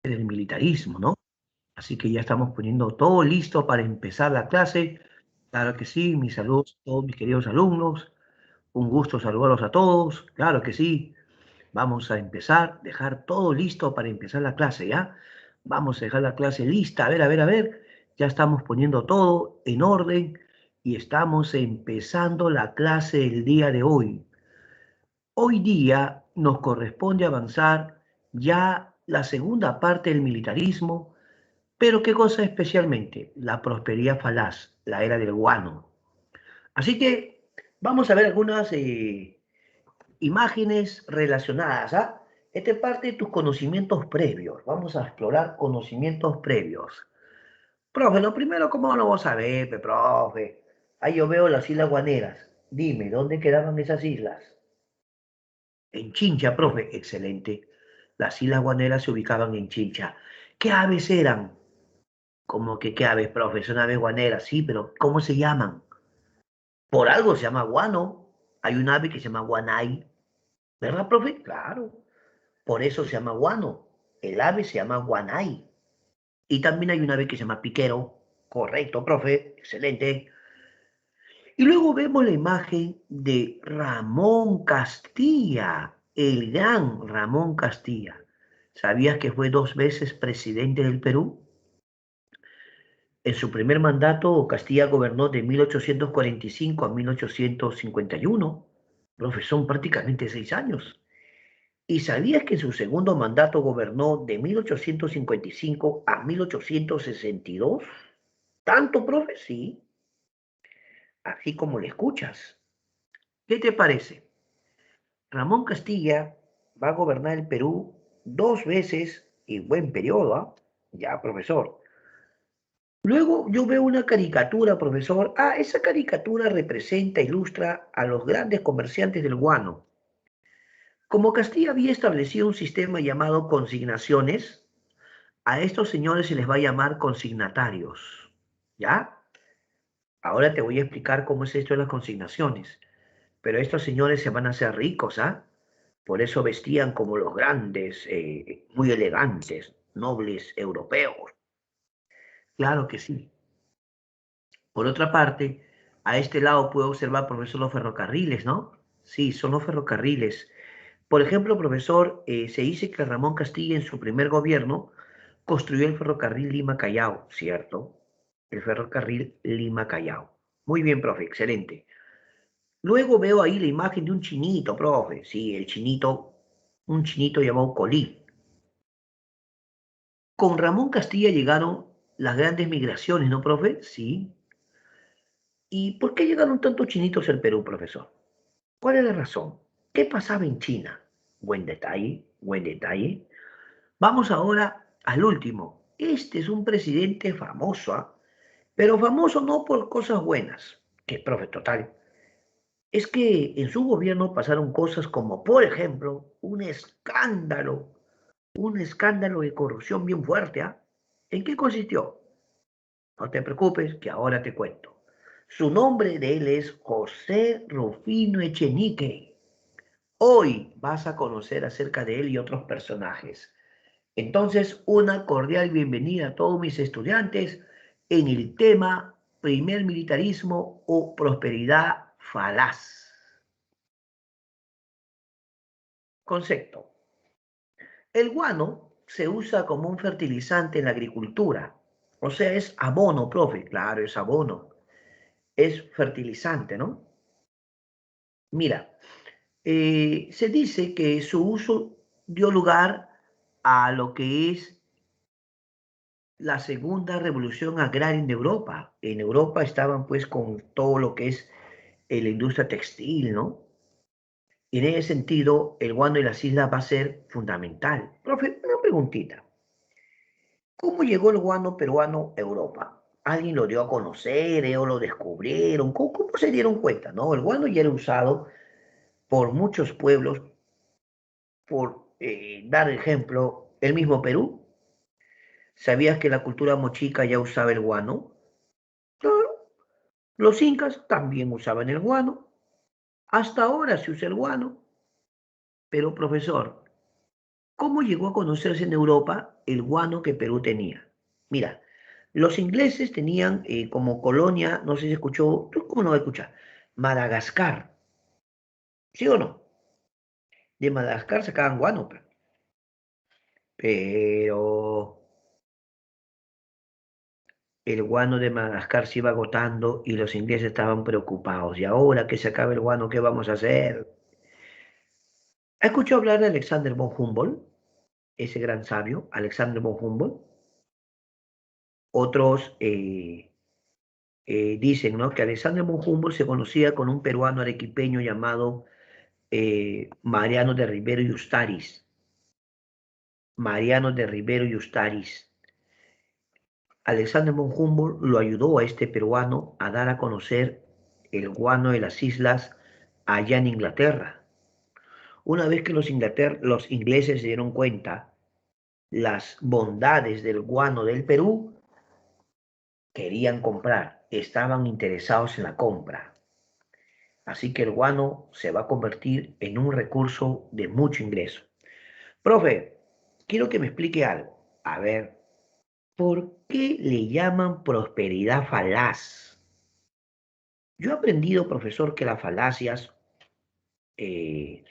del militarismo, ¿no? Así que ya estamos poniendo todo listo para empezar la clase. Claro que sí, mis saludos a todos mis queridos alumnos. Un gusto saludarlos a todos. Claro que sí. Vamos a empezar, dejar todo listo para empezar la clase, ¿ya? Vamos a dejar la clase lista. A ver, a ver, a ver. Ya estamos poniendo todo en orden y estamos empezando la clase el día de hoy. Hoy día nos corresponde avanzar ya la segunda parte del militarismo, pero ¿qué cosa especialmente? La prosperidad falaz, la era del guano. Así que vamos a ver algunas imágenes relacionadas, ¿ah? Esta es parte de tus conocimientos previos. Vamos a explorar conocimientos previos. Profe, lo primero, ¿cómo lo vamos a ver, profe? Ahí yo veo las islas guaneras. Dime, ¿dónde quedaban esas islas? En Chincha, profe. Excelente. Las islas guaneras se ubicaban en Chincha. ¿Qué aves eran? ¿Cómo que qué aves, profe? Son aves guaneras, sí, pero ¿cómo se llaman? Por algo se llama guano. Hay un ave que se llama guanay, ¿verdad, profe? Claro. Por eso se llama guano. El ave se llama guanay. Y también hay un ave que se llama piquero. Correcto, profe. Excelente. Y luego vemos la imagen de Ramón Castilla, el gran Ramón Castilla. ¿Sabías que fue 2 veces presidente del Perú? En su primer mandato, Castilla gobernó de 1845 a 1851. Profe, son prácticamente 6 años. ¿Y sabías que en su segundo mandato gobernó de 1855 a 1862? ¿Tanto, profe? Sí, así como le escuchas. ¿Qué te parece? Ramón Castilla va a gobernar el Perú 2 veces y buen periodo, ¿ah? Ya, profesor. Luego yo veo una caricatura, profesor. Ah, esa caricatura representa, ilustra a los grandes comerciantes del guano. Como Castilla había establecido un sistema llamado consignaciones, a estos señores se les va a llamar consignatarios. ¿Ya? Ahora te voy a explicar cómo es esto de las consignaciones. Pero estos señores se van a hacer ricos, ¿ah? Por eso vestían como los grandes, muy elegantes, nobles europeos. Claro que sí. Por otra parte, a este lado puedo observar, profesor, los ferrocarriles, ¿no? Sí, son los ferrocarriles. Por ejemplo, profesor, se dice que Ramón Castilla en su primer gobierno construyó el ferrocarril Lima-Callao, ¿cierto? El ferrocarril Lima-Callao. Muy bien, profe, excelente. Luego veo ahí la imagen de un chinito, profe. Sí, el chinito, un chinito llamado Colí. Con Ramón Castilla llegaron las grandes migraciones, ¿no, profe? Sí. ¿Y por qué llegaron tantos chinitos al Perú, profesor? ¿Cuál es la razón? ¿Qué pasaba en China? Buen detalle, buen detalle. Vamos ahora al último. Este es un presidente famoso, ¿ah? Pero famoso no por cosas buenas, que profe, total. Es que en su gobierno pasaron cosas como, por ejemplo, un escándalo de corrupción bien fuerte, ¿ah? ¿En qué consistió? No te preocupes, que ahora te cuento. Su nombre de él es José Rufino Echenique. Hoy vas a conocer acerca de él y otros personajes. Entonces, una cordial bienvenida a todos mis estudiantes en el tema primer militarismo o prosperidad falaz. Concepto. El guano se usa como un fertilizante en la agricultura. O sea, es abono, profe. Claro, es abono. Es fertilizante, ¿no? Mira, se dice que su uso dio lugar a lo que es la segunda revolución agraria en Europa. En Europa estaban pues con todo lo que es la industria textil, ¿no? Y en ese sentido, el guano y las islas va a ser fundamental. Profe, una preguntita. ¿Cómo llegó el guano peruano a Europa? ¿Alguien lo dio a conocer? ¿Ellos lo descubrieron? ¿Cómo se dieron cuenta? No, el guano ya era usado por muchos pueblos, por dar ejemplo, el mismo Perú. ¿Sabías que la cultura mochica ya usaba el guano? Claro. Los incas también usaban el guano. Hasta ahora se usa el guano. Pero, profesor, ¿cómo llegó a conocerse en Europa el guano que Perú tenía? Mira, los ingleses tenían como colonia, no sé si escuchó, ¿tú cómo no vas a escuchar? Madagascar, ¿sí o no? De Madagascar sacaban guano, pero el guano de Madagascar se iba agotando y los ingleses estaban preocupados. ¿Y ahora que se acabe el guano, qué vamos a hacer? ¿Ha escuchado hablar de Alexander von Humboldt? Ese gran sabio, Alexander von Humboldt. Otros dicen, ¿no?, que Alexander von Humboldt se conocía con un peruano arequipeño llamado Mariano de Rivero y Ustaris. Mariano de Rivero y Ustaris. Alexander von Humboldt lo ayudó a este peruano a dar a conocer el guano de las islas allá en Inglaterra. Una vez que los ingleses se dieron cuenta las bondades del guano del Perú, querían comprar, estaban interesados en la compra. Así que el guano se va a convertir en un recurso de mucho ingreso. Profe, quiero que me explique algo. A ver, ¿por qué le llaman prosperidad falaz? Yo he aprendido, profesor, que las falacias, eh,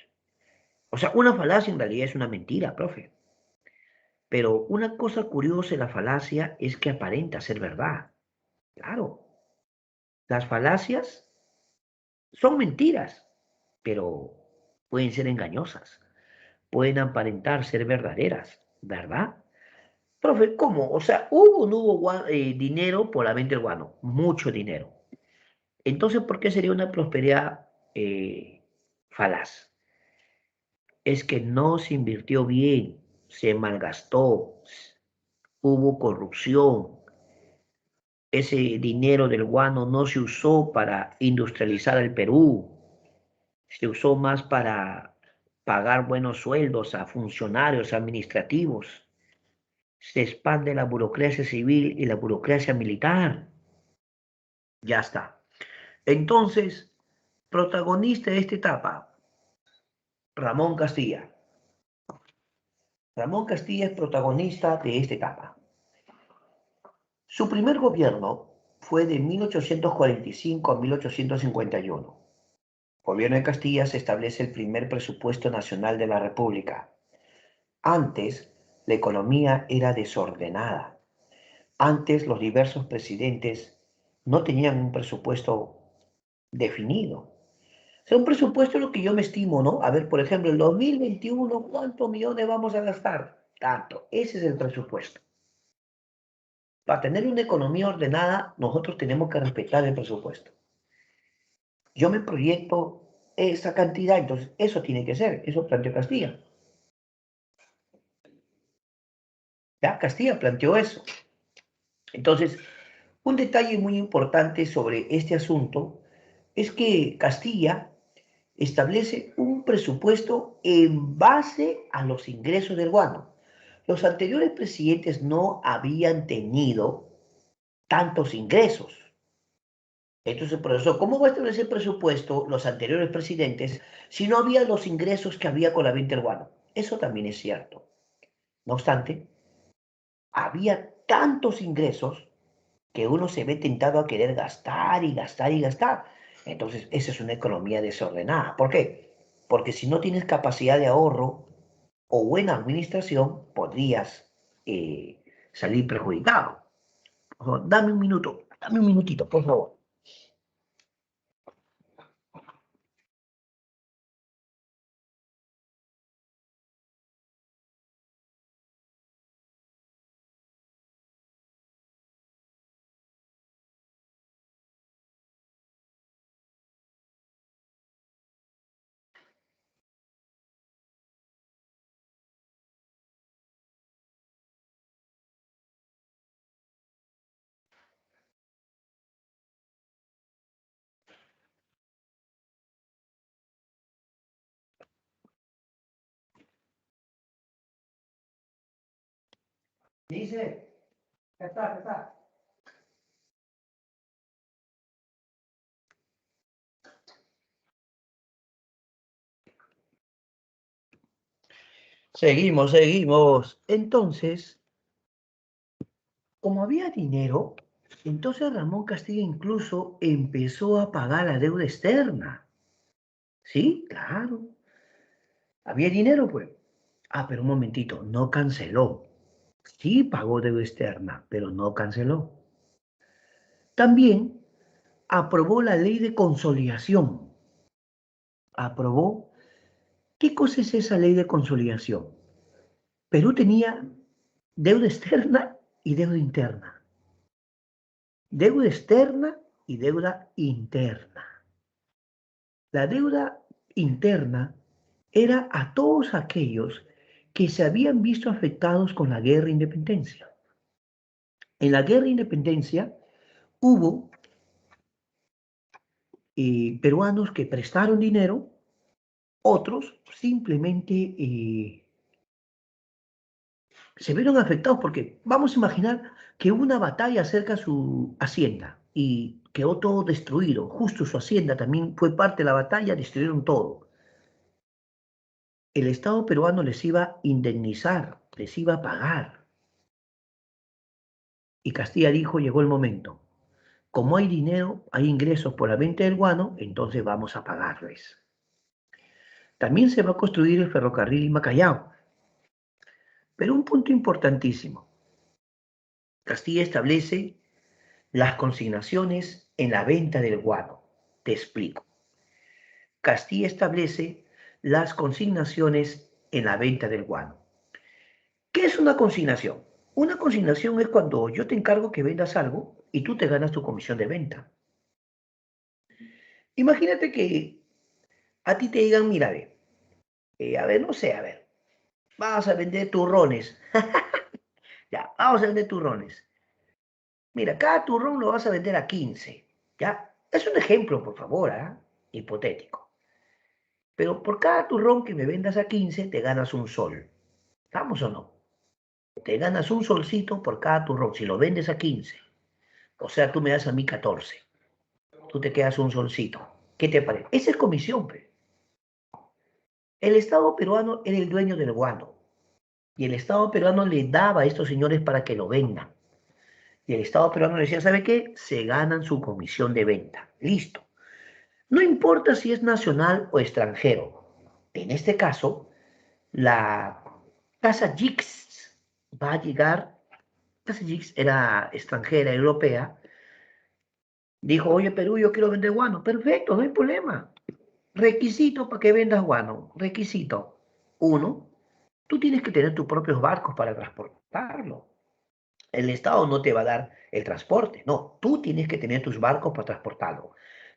o sea, una falacia en realidad es una mentira, profe. Pero una cosa curiosa de la falacia es que aparenta ser verdad. Claro, las falacias son mentiras, pero pueden ser engañosas, pueden aparentar ser verdaderas, ¿verdad? Profe, ¿cómo? O sea, ¿hubo o no hubo dinero por la venta del guano? Mucho dinero. Entonces, ¿por qué sería una prosperidad falaz? Es que no se invirtió bien, se malgastó, hubo corrupción. Ese dinero del guano no se usó para industrializar el Perú, se usó más para pagar buenos sueldos a funcionarios administrativos. Se expande la burocracia civil y la burocracia militar. Ya está. Entonces, protagonista de esta etapa, Ramón Castilla. Ramón Castilla es protagonista de esta etapa. Su primer gobierno fue de 1845 a 1851. Gobierno de Castilla se establece el primer presupuesto nacional de la República. Antes, la economía era desordenada. Antes, los diversos presidentes no tenían un presupuesto definido. O sea, un presupuesto es lo que yo me estimo, ¿no? A ver, por ejemplo, el 2021, ¿cuántos millones vamos a gastar? Tanto. Ese es el presupuesto. Para tener una economía ordenada, nosotros tenemos que respetar el presupuesto. Yo me proyecto esa cantidad, entonces eso tiene que ser, eso planteó Castilla. Ya Castilla planteó eso. Entonces, un detalle muy importante sobre este asunto es que Castilla establece un presupuesto en base a los ingresos del guano. Los anteriores presidentes no habían tenido tantos ingresos. Entonces, profesor, ¿cómo va a establecer presupuesto los anteriores presidentes si no había los ingresos que había con la venta del guano? Eso también es cierto. No obstante, había tantos ingresos que uno se ve tentado a querer gastar y gastar y gastar. Entonces, esa es una economía desordenada. ¿Por qué? Porque si no tienes capacidad de ahorro o buena administración, podrías salir perjudicado. Ojo, dame un minuto, dame un minutito, por favor. Dice, ya está, ya está. Seguimos. Entonces, como había dinero, entonces Ramón Castilla incluso empezó a pagar la deuda externa. Sí, claro. Había dinero, pues. Ah, pero un momentito, no canceló. Sí pagó deuda externa, pero no canceló. También aprobó la ley de consolidación. Aprobó. ¿Qué cosa es esa ley de consolidación? Perú tenía deuda externa y deuda interna. Deuda externa y deuda interna. La deuda interna era a todos aquellos que se habían visto afectados con la guerra de independencia. En la guerra de independencia hubo peruanos que prestaron dinero, otros simplemente se vieron afectados porque vamos a imaginar que hubo una batalla cerca de su hacienda y quedó todo destruido. Justo su hacienda también fue parte de la batalla, destruyeron todo. El Estado peruano les iba a indemnizar, les iba a pagar. Y Castilla dijo, llegó el momento. Como hay dinero, hay ingresos por la venta del guano, entonces vamos a pagarles. También se va a construir el ferrocarril Lima-Callao. Pero un punto importantísimo. Castilla establece las consignaciones en la venta del guano. Te explico. Castilla establece las consignaciones en la venta del guano. ¿Qué es una consignación? Una consignación es cuando yo te encargo que vendas algo y tú te ganas tu comisión de venta. Imagínate que a ti te digan, mira, a ver, no sé, a ver, vamos a vender turrones. Ya, vamos a vender turrones. Mira, cada turrón lo vas a vender a 15. ¿Ya? Es un ejemplo, por favor, ¿ah? Hipotético. Pero por cada turrón que me vendas a 15, te ganas un sol. ¿Estamos o no? Te ganas un solcito por cada turrón. Si lo vendes a 15, o sea, tú me das a mí 14. Tú te quedas un solcito. ¿Qué te parece? Esa es comisión, pe. El Estado peruano era el dueño del guano. Y el Estado peruano le daba a estos señores para que lo vendan. Y el Estado peruano le decía, ¿sabe qué? Se ganan su comisión de venta. Listo. No importa si es nacional o extranjero. En este caso, la Casa Jix va a llegar, Casa Jix era extranjera, europea, dijo, oye Perú, yo quiero vender guano. Perfecto, no hay problema. Requisito para que vendas guano. Requisito. Uno, tú tienes que tener tus propios barcos para transportarlo. El Estado no te va a dar el transporte, no, tú tienes que tener tus barcos para transportarlo.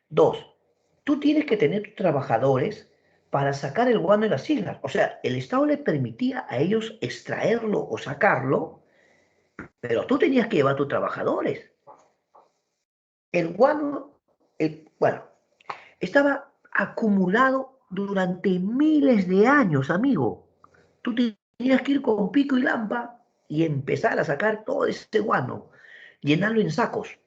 Dos, tú tienes que tener tus trabajadores para sacar el guano de las islas. O sea, el Estado le permitía a ellos extraerlo o sacarlo, pero tú tenías que llevar tus trabajadores. El guano, bueno, estaba acumulado durante miles de años, amigo. Tú tenías que ir con pico y lampa y empezar a sacar todo ese guano, llenarlo en sacos,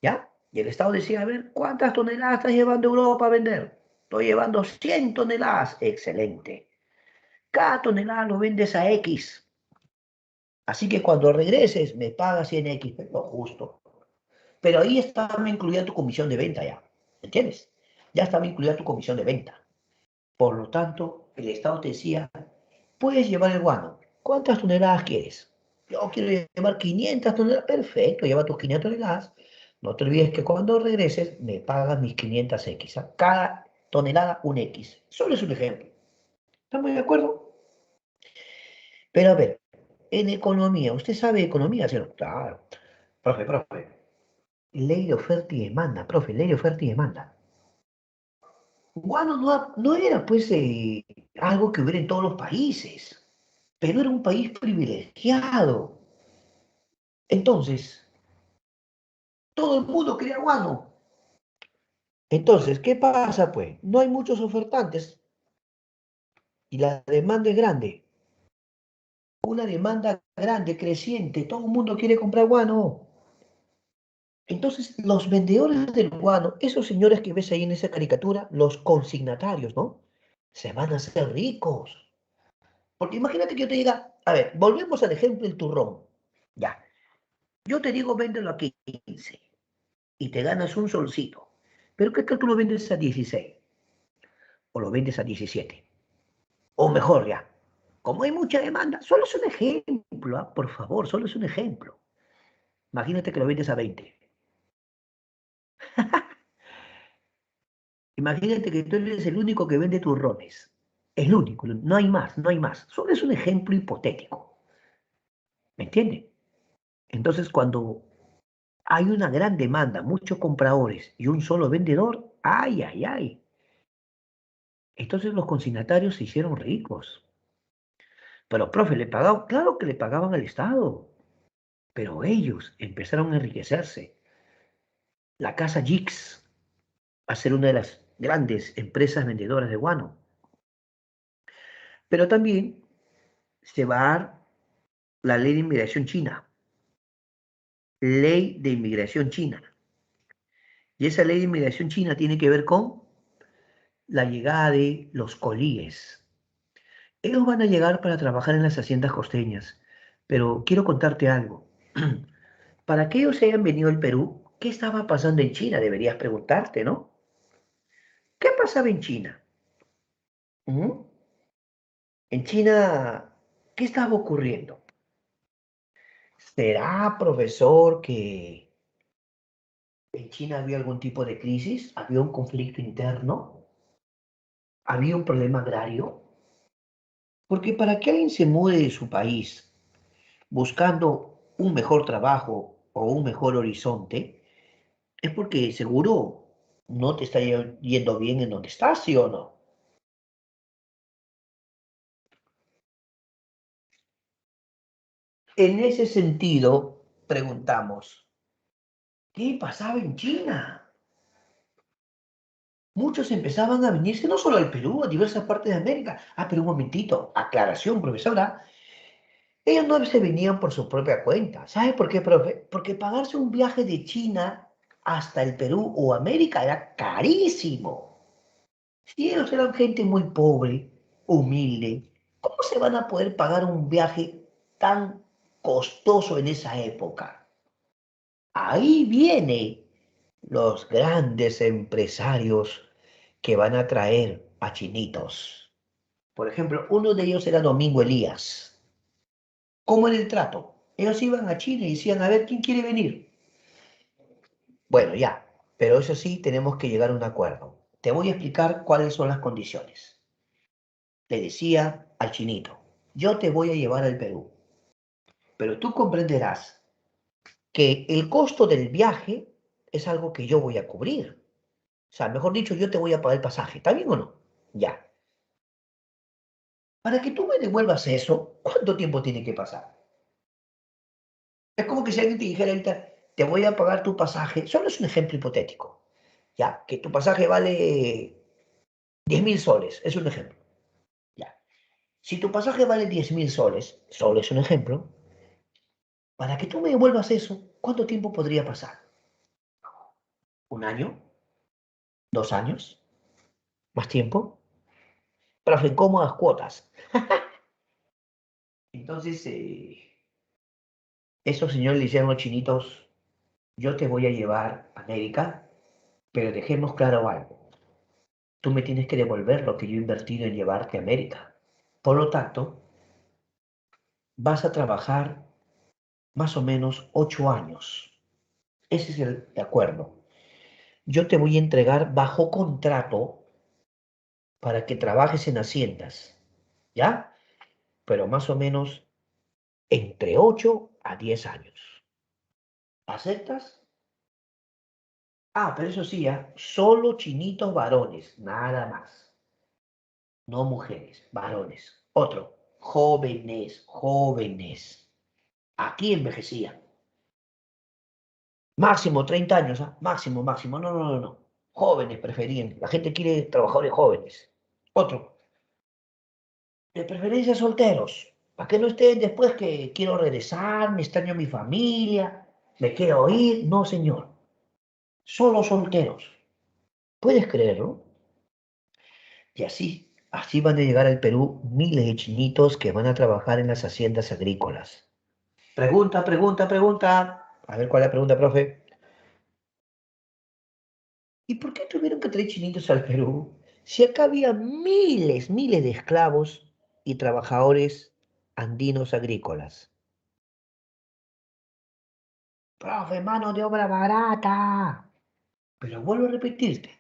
¿ya? Y el Estado decía, a ver, ¿cuántas toneladas estás llevando a Europa a vender? Estoy llevando 100 toneladas. Excelente. Cada tonelada lo vendes a X. Así que cuando regreses me pagas 100X, lo justo. Pero ahí estaba incluida tu comisión de venta ya. ¿Entiendes? Ya estaba incluida tu comisión de venta. Por lo tanto, el Estado te decía, puedes llevar el guano. ¿Cuántas toneladas quieres? Yo quiero llevar 500 toneladas. Perfecto, lleva tus 500 toneladas. No te olvides que cuando regreses me pagas mis 500X. ¿Ah? Cada tonelada un X. Solo es un ejemplo. ¿Estamos de acuerdo? Pero a ver, en economía, ¿usted sabe economía, señor? Claro. Profe. Ley de oferta y demanda, profe, ley de oferta y demanda. Guano no era pues algo que hubiera en todos los países. Perú era un país privilegiado. Entonces, todo el mundo quería guano. Entonces, ¿qué pasa pues? No hay muchos ofertantes y la demanda es grande. Una demanda grande, creciente, todo el mundo quiere comprar guano. Entonces, los vendedores del guano, esos señores que ves ahí en esa caricatura, los consignatarios, ¿no? Se van a hacer ricos. Porque imagínate que yo te diga, a ver, volvemos al ejemplo del turrón. Ya, yo te digo, véndelo a 15 y te ganas un solcito. Pero ¿qué tal tú lo vendes a 16? O lo vendes a 17. O mejor ya, como hay mucha demanda, solo es un ejemplo, ¿ah? Por favor, solo es un ejemplo. Imagínate que lo vendes a 20. Imagínate que tú eres el único que vende turrones. El único, no hay más, no hay más. Solo es un ejemplo hipotético. ¿Me entiendes? Entonces, cuando hay una gran demanda, muchos compradores y un solo vendedor, ay, ay, ay. Entonces los consignatarios se hicieron ricos. Pero, profe, le pagaban, claro que le pagaban al Estado, pero ellos empezaron a enriquecerse. La casa Jix va a ser una de las grandes empresas vendedoras de guano. Pero también se va a dar la ley de inmigración china. Ley de inmigración china. Y esa ley de inmigración china tiene que ver con la llegada de los colíes. Ellos van a llegar para trabajar en las haciendas costeñas. Pero quiero contarte algo. Para que ellos hayan venido al Perú, ¿qué estaba pasando en China? Deberías preguntarte, ¿no? ¿Qué pasaba en China? ¿Mm? En China, ¿qué estaba ocurriendo? ¿Será, profesor, que en China había algún tipo de crisis? ¿Había un conflicto interno? ¿Había un problema agrario? Porque para que alguien se mude de su país buscando un mejor trabajo o un mejor horizonte, es porque seguro no te está yendo bien en donde estás, ¿sí o no? En ese sentido, preguntamos, ¿qué pasaba en China? Muchos empezaban a venirse no solo al Perú, a diversas partes de América. Ah, pero un momentito, aclaración, profesora. Ellos no se venían por su propia cuenta. ¿Sabe por qué, profe? Porque pagarse un viaje de China hasta el Perú o América era carísimo. Si ellos eran gente muy pobre, humilde, ¿cómo se van a poder pagar un viaje tan costoso en esa época? Ahí vienen los grandes empresarios que van a traer a chinitos. Por ejemplo, uno de ellos era Domingo Elías. ¿Cómo era el trato? Ellos iban a China y decían, a ver, ¿quién quiere venir? Bueno, ya, pero eso sí, tenemos que llegar a un acuerdo. Te voy a explicar cuáles son las condiciones. Le decía al chinito, yo te voy a llevar al Perú, pero tú comprenderás que el costo del viaje es algo que yo voy a cubrir. O sea, mejor dicho, yo te voy a pagar el pasaje. ¿Está bien o no? Ya. Para que tú me devuelvas eso, ¿cuánto tiempo tiene que pasar? Es como que si alguien te dijera ahorita, te voy a pagar tu pasaje. Solo es un ejemplo hipotético. Ya, que tu pasaje vale 10.000 soles. Es un ejemplo. Ya. Si tu pasaje vale 10.000 soles, solo es un ejemplo. Para que tú me devuelvas eso, ¿cuánto tiempo podría pasar? ¿Un año? ¿2 años? ¿Más tiempo? Pero en cómodas cuotas. Entonces, estos señores le hicieron a los chinitos, yo te voy a llevar a América, pero dejemos claro algo. Tú me tienes que devolver lo que yo he invertido en llevarte a América. Por lo tanto, vas a trabajar más o menos 8 años. Ese es el acuerdo. Yo te voy a entregar bajo contrato para que trabajes en haciendas, ¿ya? Pero más o menos entre 8 a 10 años. ¿Aceptas? Ah, pero eso sí, solo chinitos varones, nada más. No mujeres, varones. Otro, jóvenes, jóvenes. Aquí envejecían. Máximo 30 años, ¿ah? Máximo, máximo. No, no, no, no. Jóvenes preferían. La gente quiere trabajadores jóvenes. Otro, de preferencia solteros. Para que no estén después que quiero regresar, me extraño a mi familia, me quiero ir. No, señor. Solo solteros. ¿Puedes creerlo? Y así. Así van a llegar al Perú miles de chinitos que van a trabajar en las haciendas agrícolas. Pregunta, pregunta, pregunta. A ver cuál es la pregunta, profe. ¿Y por qué tuvieron que traer chinitos al Perú? Si acá había miles, miles de esclavos y trabajadores andinos agrícolas. Profe, mano de obra barata. Pero vuelvo a repetirte,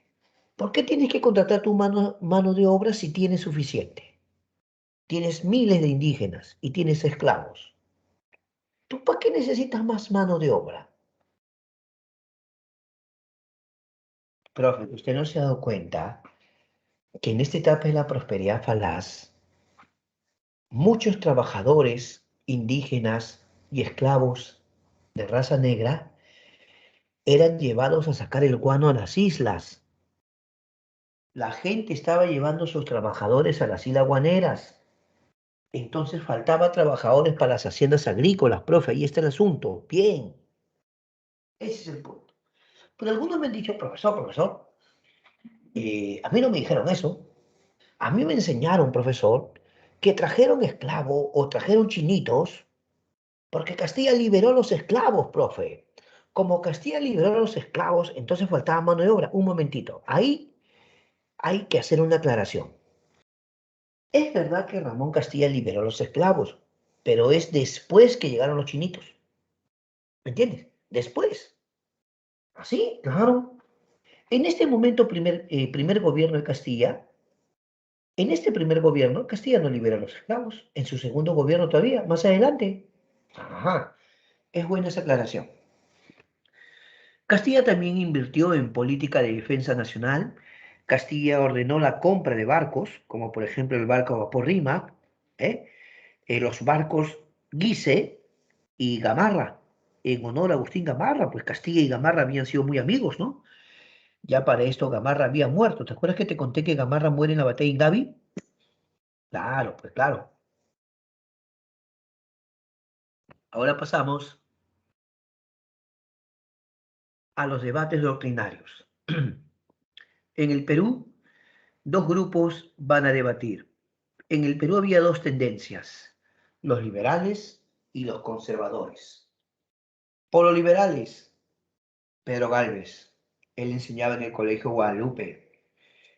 ¿por qué tienes que contratar tu mano de obra si tienes suficiente? Tienes miles de indígenas y tienes esclavos. ¿Tú para qué necesitas más mano de obra? Profe, ¿usted no se ha dado cuenta que en esta etapa de la prosperidad falaz, muchos trabajadores indígenas y esclavos de raza negra eran llevados a sacar el guano a las islas? La gente estaba llevando a sus trabajadores a las islas guaneras. Entonces faltaba trabajadores para las haciendas agrícolas, profe, ahí está el asunto. Bien, ese es el punto. Pero algunos me han dicho, profesor, a mí no me dijeron eso. A mí me enseñaron, profesor, que trajeron esclavos o trajeron chinitos porque Castilla liberó a los esclavos, profe. Como Castilla liberó a los esclavos, entonces faltaba mano de obra. Un momentito, ahí hay que hacer una aclaración. Es verdad que Ramón Castilla liberó a los esclavos, pero es después que llegaron los chinitos. ¿Me entiendes? Después. Así, claro. En este momento, primer gobierno de Castilla, en este primer gobierno, Castilla no libera a los esclavos. En su segundo gobierno todavía, más adelante. Ajá, es buena esa aclaración. Castilla también invirtió en política de defensa nacional. Castilla ordenó la compra de barcos, como por ejemplo el barco a vapor Rímac, ¿eh? Los barcos Guise y Gamarra, en honor a Agustín Gamarra, pues Castilla y Gamarra habían sido muy amigos, ¿no? Ya para esto Gamarra había muerto. ¿Te acuerdas que te conté que Gamarra muere en la batalla de Ingavi? Claro, pues claro. Ahora pasamos a los debates doctrinarios. En el Perú, dos grupos van a debatir. En el Perú había dos tendencias, los liberales y los conservadores. Por los liberales, Pedro Gálvez. Él enseñaba en el Colegio Guadalupe.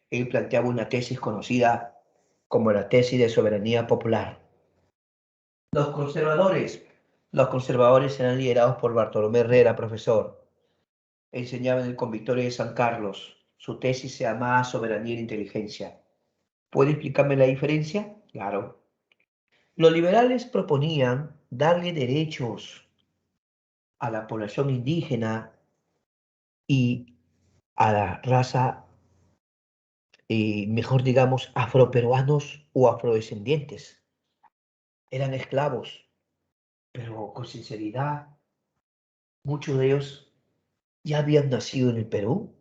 Él planteaba una tesis conocida como la tesis de soberanía popular. Los conservadores. Los conservadores eran liderados por Bartolomé Herrera, profesor. Enseñaba en el Convictorio de San Carlos. Su tesis se llamaba Soberanía y la Inteligencia. ¿Puede explicarme la diferencia? Claro. Los liberales proponían darle derechos a la población indígena y a la raza, mejor digamos, afroperuanos o afrodescendientes. Eran esclavos, pero con sinceridad, muchos de ellos ya habían nacido en el Perú,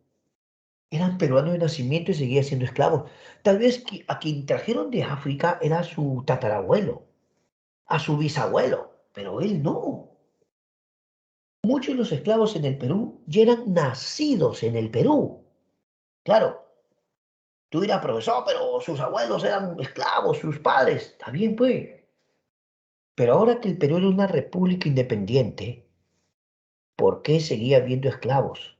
eran peruanos de nacimiento y seguían siendo esclavos. Tal vez a quien trajeron de África era su tatarabuelo, a su bisabuelo, pero él no. Muchos de los esclavos en el Perú ya eran nacidos en el Perú. Claro, tú dirás, profesor, pero sus abuelos eran esclavos, sus padres. Está bien, pues. Pero ahora que el Perú era una república independiente, ¿por qué seguía habiendo esclavos?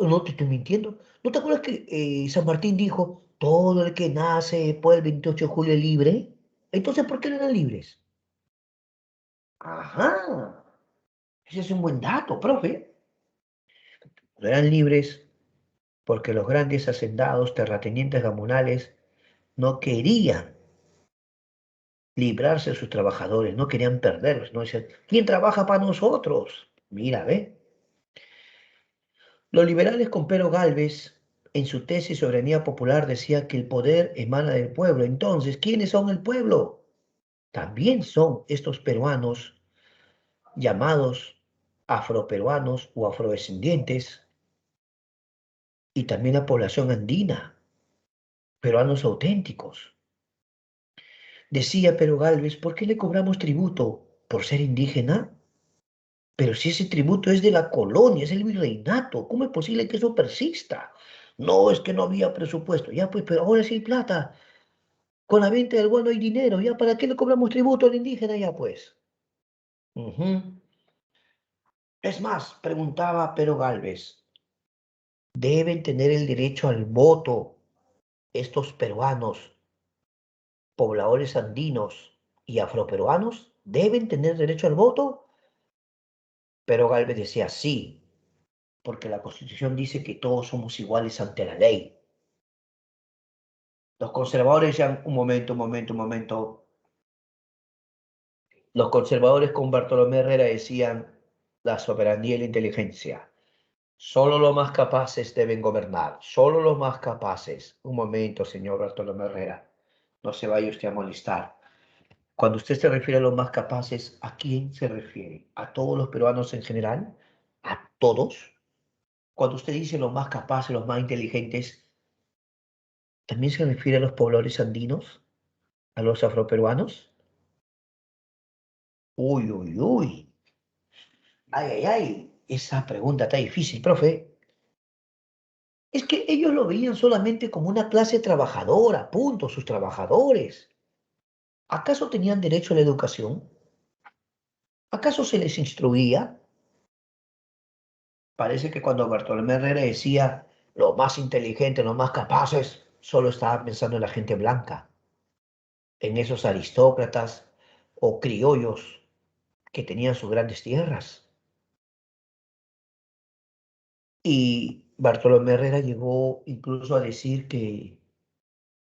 No te estoy mintiendo. ¿No te acuerdas que San Martín dijo, todo el que nace después del 28 de julio es libre? Entonces, ¿por qué no eran libres? Ajá, ese es un buen dato, profe. No eran libres porque los grandes hacendados, terratenientes gamonales, no querían librarse de sus trabajadores, no querían perderlos, no decían, ¿quién trabaja para nosotros? Mira, ve. Los liberales con Pero Gálvez, en su tesis Soberanía Popular, decía que el poder emana del pueblo. Entonces, ¿quiénes son el pueblo? También son estos peruanos llamados afroperuanos o afrodescendientes y también la población andina, peruanos auténticos. Decía Pero Gálvez, ¿por qué le cobramos tributo? ¿Por ser indígena? Pero si ese tributo es de la colonia, es el virreinato, ¿cómo es posible que eso persista? No, es que no había presupuesto. Ya, pues, pero ahora sí hay plata. Con la venta del guano hay dinero, ¿ya? ¿Para qué le cobramos tributo al indígena ya, pues? Ujú. Es más, preguntaba Pero Galvez, ¿deben tener el derecho al voto estos peruanos, pobladores andinos y afroperuanos? ¿Deben tener derecho al voto? Pero Galvez decía sí, porque la Constitución dice que todos somos iguales ante la ley. Los conservadores decían, un momento. Los conservadores con Bartolomé Herrera decían la soberanía y la inteligencia. Solo los más capaces deben gobernar, solo los más capaces. Un momento, señor Bartolomé Herrera, no se vaya usted a molestar. Cuando usted se refiere a los más capaces, ¿a quién se refiere? ¿A todos los peruanos en general? ¿A todos? Cuando usted dice los más capaces, los más inteligentes, ¿también se refiere a los pobladores andinos? ¿A los afroperuanos? Uy, uy, uy. Ay, ay, ay. Esa pregunta está difícil, profe. Es que ellos lo veían solamente como una clase trabajadora, punto, sus trabajadores. ¿Acaso tenían derecho a la educación? ¿Acaso se les instruía? Parece que cuando Bartolomé Herrera decía los más inteligentes, los más capaces, solo estaba pensando en la gente blanca, en esos aristócratas o criollos que tenían sus grandes tierras. Y Bartolomé Herrera llegó incluso a decir que,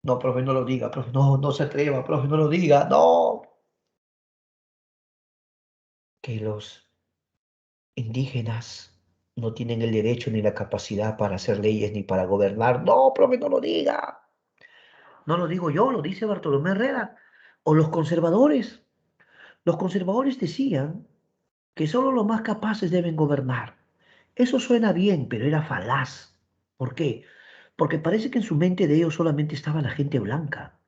no, profe, no lo diga, profe, no, no se atreva, profe, no lo diga, no, que los indígenas no tienen el derecho ni la capacidad para hacer leyes ni para gobernar. No, profe, no lo diga. No lo digo yo, lo dice Bartolomé Herrera. O los conservadores. Los conservadores decían que solo los más capaces deben gobernar. Eso suena bien, pero era falaz. ¿Por qué? Porque parece que en su mente de ellos solamente estaba la gente blanca,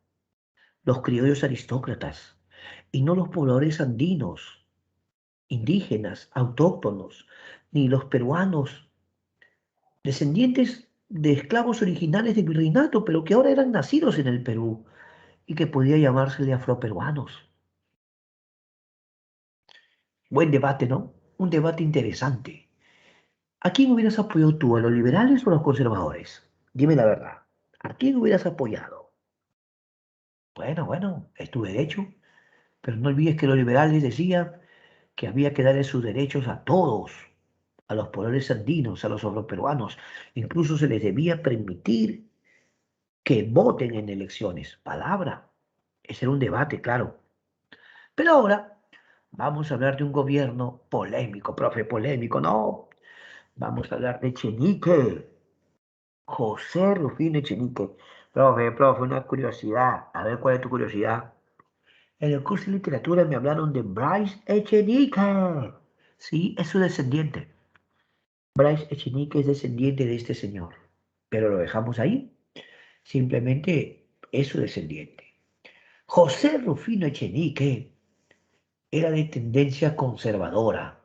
los criollos aristócratas, y no los pobladores andinos, indígenas, autóctonos, ni los peruanos, descendientes de esclavos originales del virreinato, pero que ahora eran nacidos en el Perú y que podía llamarse de afroperuanos. Buen debate, ¿no? Un debate interesante. ¿A quién hubieras apoyado tú, a los liberales o a los conservadores? Dime la verdad. ¿A quién hubieras apoyado? Bueno, es tu derecho, pero no olvides que los liberales decían que había que darle sus derechos a todos, a los pueblos andinos, a los afroperuanos. Incluso se les debía permitir que voten en elecciones. Palabra. Ese era un debate, claro. Pero ahora vamos a hablar de un gobierno polémico, profe, polémico, no. Vamos a hablar de Chenique, José Rufino Echenique. Profe, una curiosidad. A ver, ¿cuál es tu curiosidad? En el curso de literatura me hablaron de Bryce Echenique. Sí, es su descendiente. Bryce Echenique es descendiente de este señor. Pero lo dejamos ahí. Simplemente es su descendiente. José Rufino Echenique era de tendencia conservadora.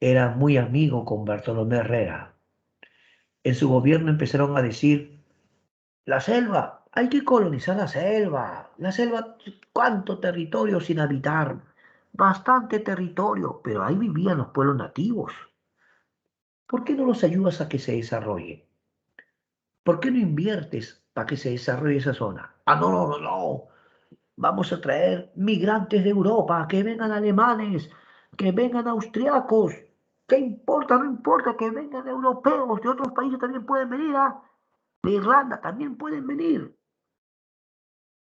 Era muy amigo con Bartolomé Herrera. En su gobierno empezaron a decir, la selva, hay que colonizar la selva. La selva, ¿cuánto territorio sin habitar? Bastante territorio, pero ahí vivían los pueblos nativos. ¿Por qué no los ayudas a que se desarrolle? ¿Por qué no inviertes para que se desarrolle esa zona? Ah, no. Vamos a traer migrantes de Europa, que vengan alemanes, que vengan austriacos. ¿Qué importa? No importa que vengan europeos de otros países también pueden venir, ¿ah? De Irlanda también pueden venir.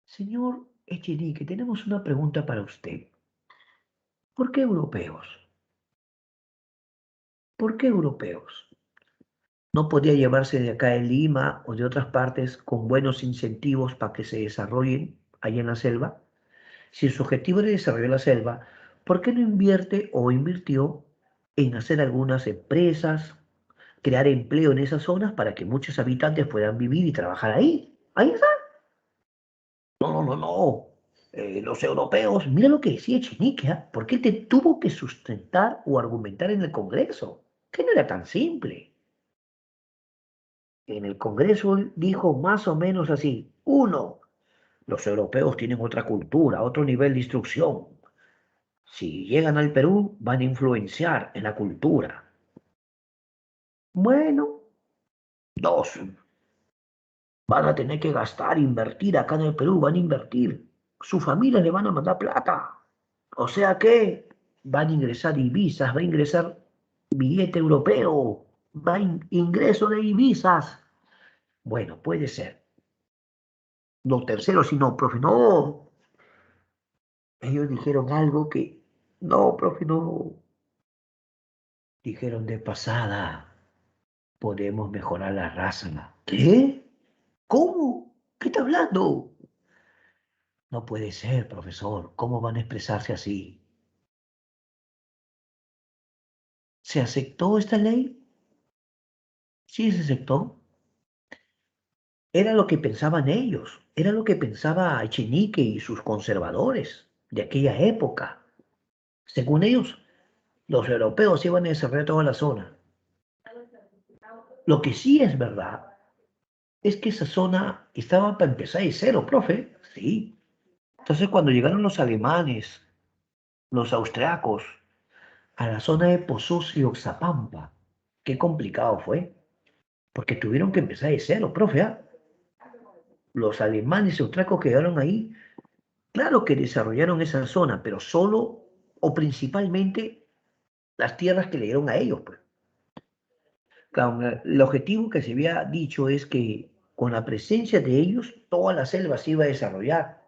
Señor Echenique, tenemos una pregunta para usted. ¿Por qué europeos? ¿Por qué europeos? ¿No podía llevarse de acá de Lima o de otras partes con buenos incentivos para que se desarrollen allá en la selva? Si su objetivo era desarrollar la selva, ¿por qué no invierte o invirtió en hacer algunas empresas, crear empleo en esas zonas para que muchos habitantes puedan vivir y trabajar ahí? Ahí está. No. Los europeos, mira lo que decía Echenique, ¿ah? Porque él te tuvo que sustentar o argumentar en el Congreso, que no era tan simple. En el Congreso él dijo más o menos así. Uno, Los europeos tienen otra cultura, otro nivel de instrucción. Si llegan al Perú, van a influenciar en la cultura. Bueno, dos, van a tener que gastar, invertir acá en el Perú, van a invertir. Su familia le van a mandar plata. O sea que van a ingresar divisas, va a ingresar billete europeo, va a ingreso de divisas. Bueno, puede ser. Lo tercero, si no, profe, no. Ellos dijeron algo que, no, profe, no. Dijeron de pasada, podemos mejorar la raza. ¿Qué? ¿Cómo? ¿Qué está hablando? No puede ser, profesor. ¿Cómo van a expresarse así? ¿Se aceptó esta ley? Sí, se aceptó. Era lo que pensaban ellos. Era lo que pensaba Echenique y sus conservadores de aquella época. Según ellos, los europeos iban a desarrollar toda la zona. Lo que sí es verdad es que esa zona estaba para empezar de cero, profe. Sí. Entonces, cuando llegaron los alemanes, los austriacos, a la zona de Pozus y Oxapampa, qué complicado fue, porque tuvieron que empezar de cero, profe. ¿Ah? Los alemanes y austriacos que llegaron ahí, claro que desarrollaron esa zona, pero solo o principalmente las tierras que le dieron a ellos, pues. Claro, el objetivo que se había dicho es que con la presencia de ellos, toda la selva se iba a desarrollar.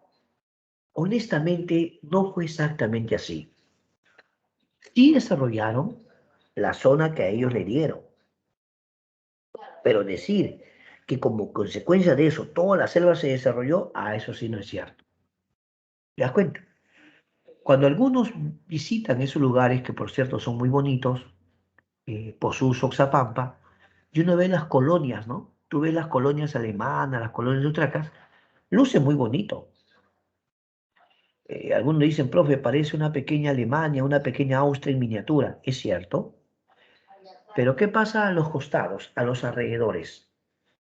Honestamente, no fue exactamente así. Sí desarrollaron la zona que a ellos le dieron, pero decir que como consecuencia de eso toda la selva se desarrolló, eso sí no es cierto. ¿Te das cuenta? Cuando algunos visitan esos lugares, que por cierto son muy bonitos, Posus, Oxapampa, y uno ve las colonias, ¿no? Tú ves las colonias alemanas, las colonias austriacas, luce muy bonito. Algunos dicen, profe, parece una pequeña Alemania, una pequeña Austria en miniatura. Es cierto. Pero ¿qué pasa a los costados, a los alrededores?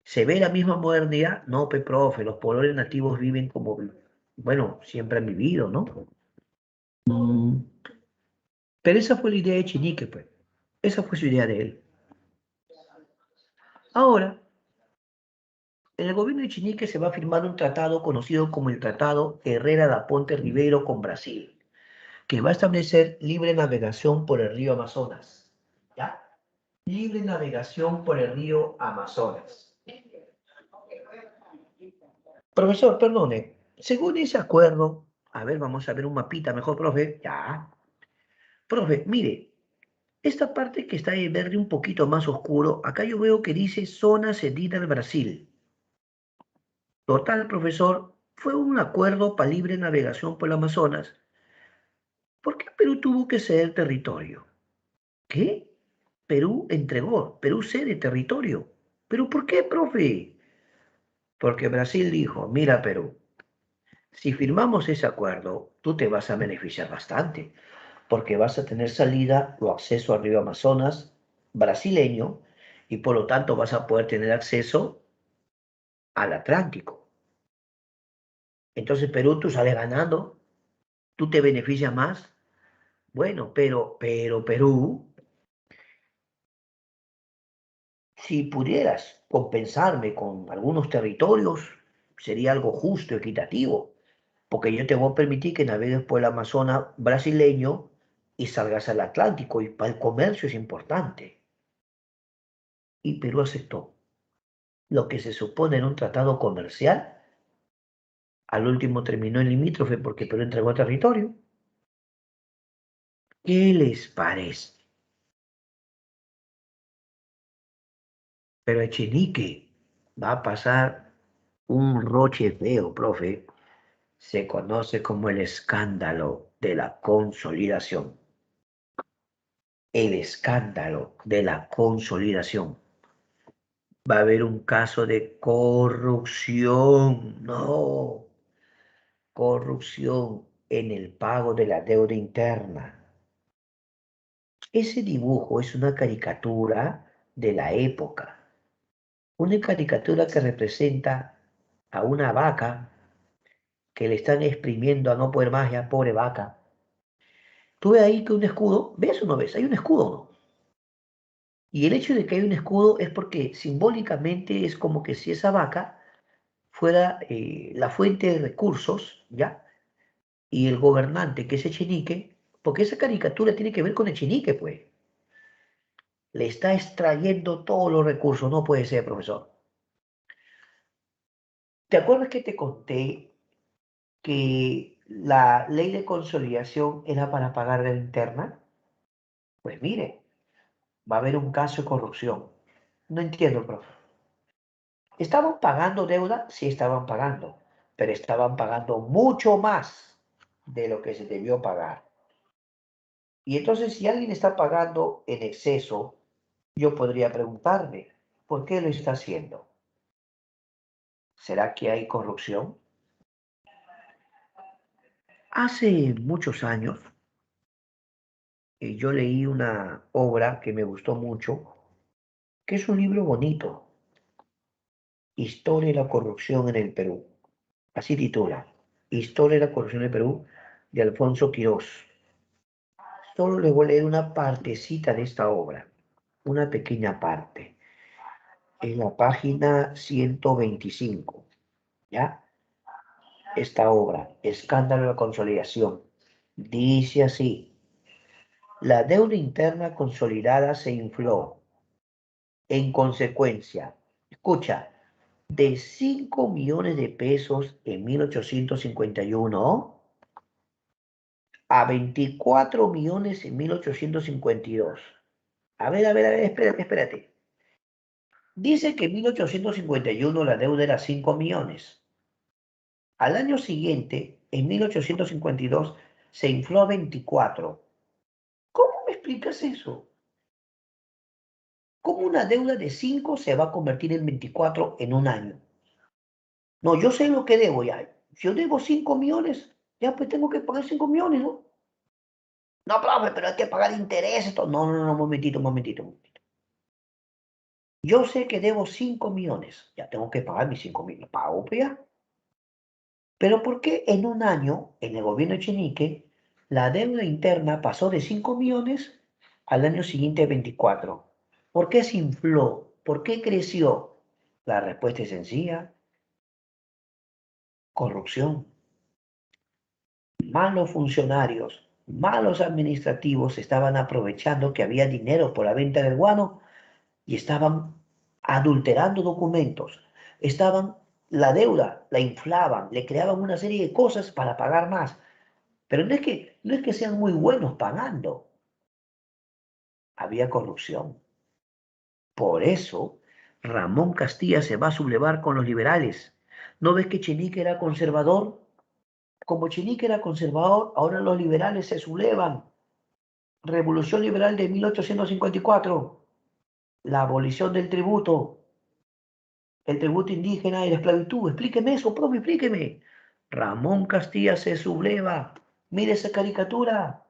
¿Se ve la misma modernidad? No, profe, los pueblos nativos viven como, bueno, siempre han vivido, ¿no? Mm, pero esa fue la idea de Chinique, pues. Esa fue su idea de él. Ahora, en el gobierno de Chinique se va a firmar un tratado conocido como el Tratado Herrera da Ponte Ribeiro con Brasil, que va a establecer libre navegación por el río Amazonas. ¿Ya? Libre navegación por el río Amazonas. Profesor, perdone, según ese acuerdo, a ver, vamos a ver un mapita mejor, profe. Ya. Profe, mire, esta parte que está de verde un poquito más oscuro, acá yo veo que dice zona cedida al Brasil. Total, profesor, fue un acuerdo para libre navegación por el Amazonas. ¿Por qué Perú tuvo que ceder territorio? ¿Qué? Perú cede territorio. ¿Pero por qué, profe? Porque Brasil dijo, mira Perú, si firmamos ese acuerdo, tú te vas a beneficiar bastante, porque vas a tener salida o acceso al río Amazonas brasileño y por lo tanto vas a poder tener acceso al Atlántico. Entonces Perú tú sales ganando, tú te beneficias más. Bueno, pero Perú, si pudieras compensarme con algunos territorios, sería algo justo, equitativo, porque yo te voy a permitir que navegues por el Amazonas brasileño y salgas al Atlántico, y para el comercio es importante. Y Perú aceptó. Lo que se supone en un tratado comercial, al último terminó en limítrofe porque Perú entregó territorio. ¿Qué les parece? Pero Echenique va a pasar un roche feo, profe. Se conoce como el escándalo de la consolidación. El escándalo de la consolidación. Va a haber un caso de corrupción. No, corrupción en el pago de la deuda interna. Ese dibujo es una caricatura de la época, una caricatura que representa a una vaca que le están exprimiendo a no poder más, ya pobre vaca. Tú ves ahí que un escudo, ¿ves o no ves? Hay un escudo, ¿no? Y el hecho de que hay un escudo es porque simbólicamente es como que si esa vaca fuera la fuente de recursos, ¿ya? Y el gobernante, que es Echenique, porque esa caricatura tiene que ver con Echenique, pues. Le está extrayendo todos los recursos, no puede ser, profesor. ¿Te acuerdas que te conté que la ley de consolidación era para pagar la interna? Pues mire, va a haber un caso de corrupción. No entiendo, profe. ¿Estaban pagando deuda? Sí, estaban pagando, pero estaban pagando mucho más de lo que se debió pagar. Y entonces, si alguien está pagando en exceso, yo podría preguntarme, ¿por qué lo está haciendo? ¿Será que hay corrupción? Hace muchos años, yo leí una obra que me gustó mucho, que es un libro bonito, Historia de la corrupción en el Perú. Así titula, Historia de la corrupción en el Perú, de Alfonso Quirós. Solo les voy a leer una partecita de esta obra, una pequeña parte, en la página 125, ¿ya? Esta obra, Escándalo de la Consolidación, dice así: la deuda interna consolidada se infló. En consecuencia, escucha, de 5 millones de pesos en 1851 a 24 millones en 1852. A ver, espérate. Dice que en 1851 la deuda era 5 millones. Al año siguiente, en 1852, se infló a 24. ¿Cómo me explicas eso? ¿Cómo una deuda de 5 se va a convertir en 24 en un año? No, yo sé lo que debo ya. Si yo debo 5 millones, ya pues tengo que pagar 5 millones, ¿no? No, profe, pero hay que pagar intereses. No, un momentito. Yo sé que debo 5 millones. Ya tengo que pagar mis 5 millones. Pago, pues ya. Pero ¿por qué en un año, en el gobierno de Chinique, la deuda interna pasó de 5 millones al año siguiente 24? ¿Por qué se infló? ¿Por qué creció? La respuesta es sencilla: corrupción. Malos funcionarios, malos administrativos estaban aprovechando que había dinero por la venta del guano y estaban adulterando documentos. Estaban, la deuda la inflaban, le creaban una serie de cosas para pagar más. Pero no es que sean muy buenos pagando. Había corrupción. Por eso, Ramón Castilla se va a sublevar con los liberales. ¿No ves que Chenique era conservador? Como Chenique era conservador, ahora los liberales se sublevan. Revolución Liberal de 1854, la abolición del tributo, el tributo indígena y la esclavitud. Explíqueme eso, profe, explíqueme. Ramón Castilla se subleva. Mire esa caricatura.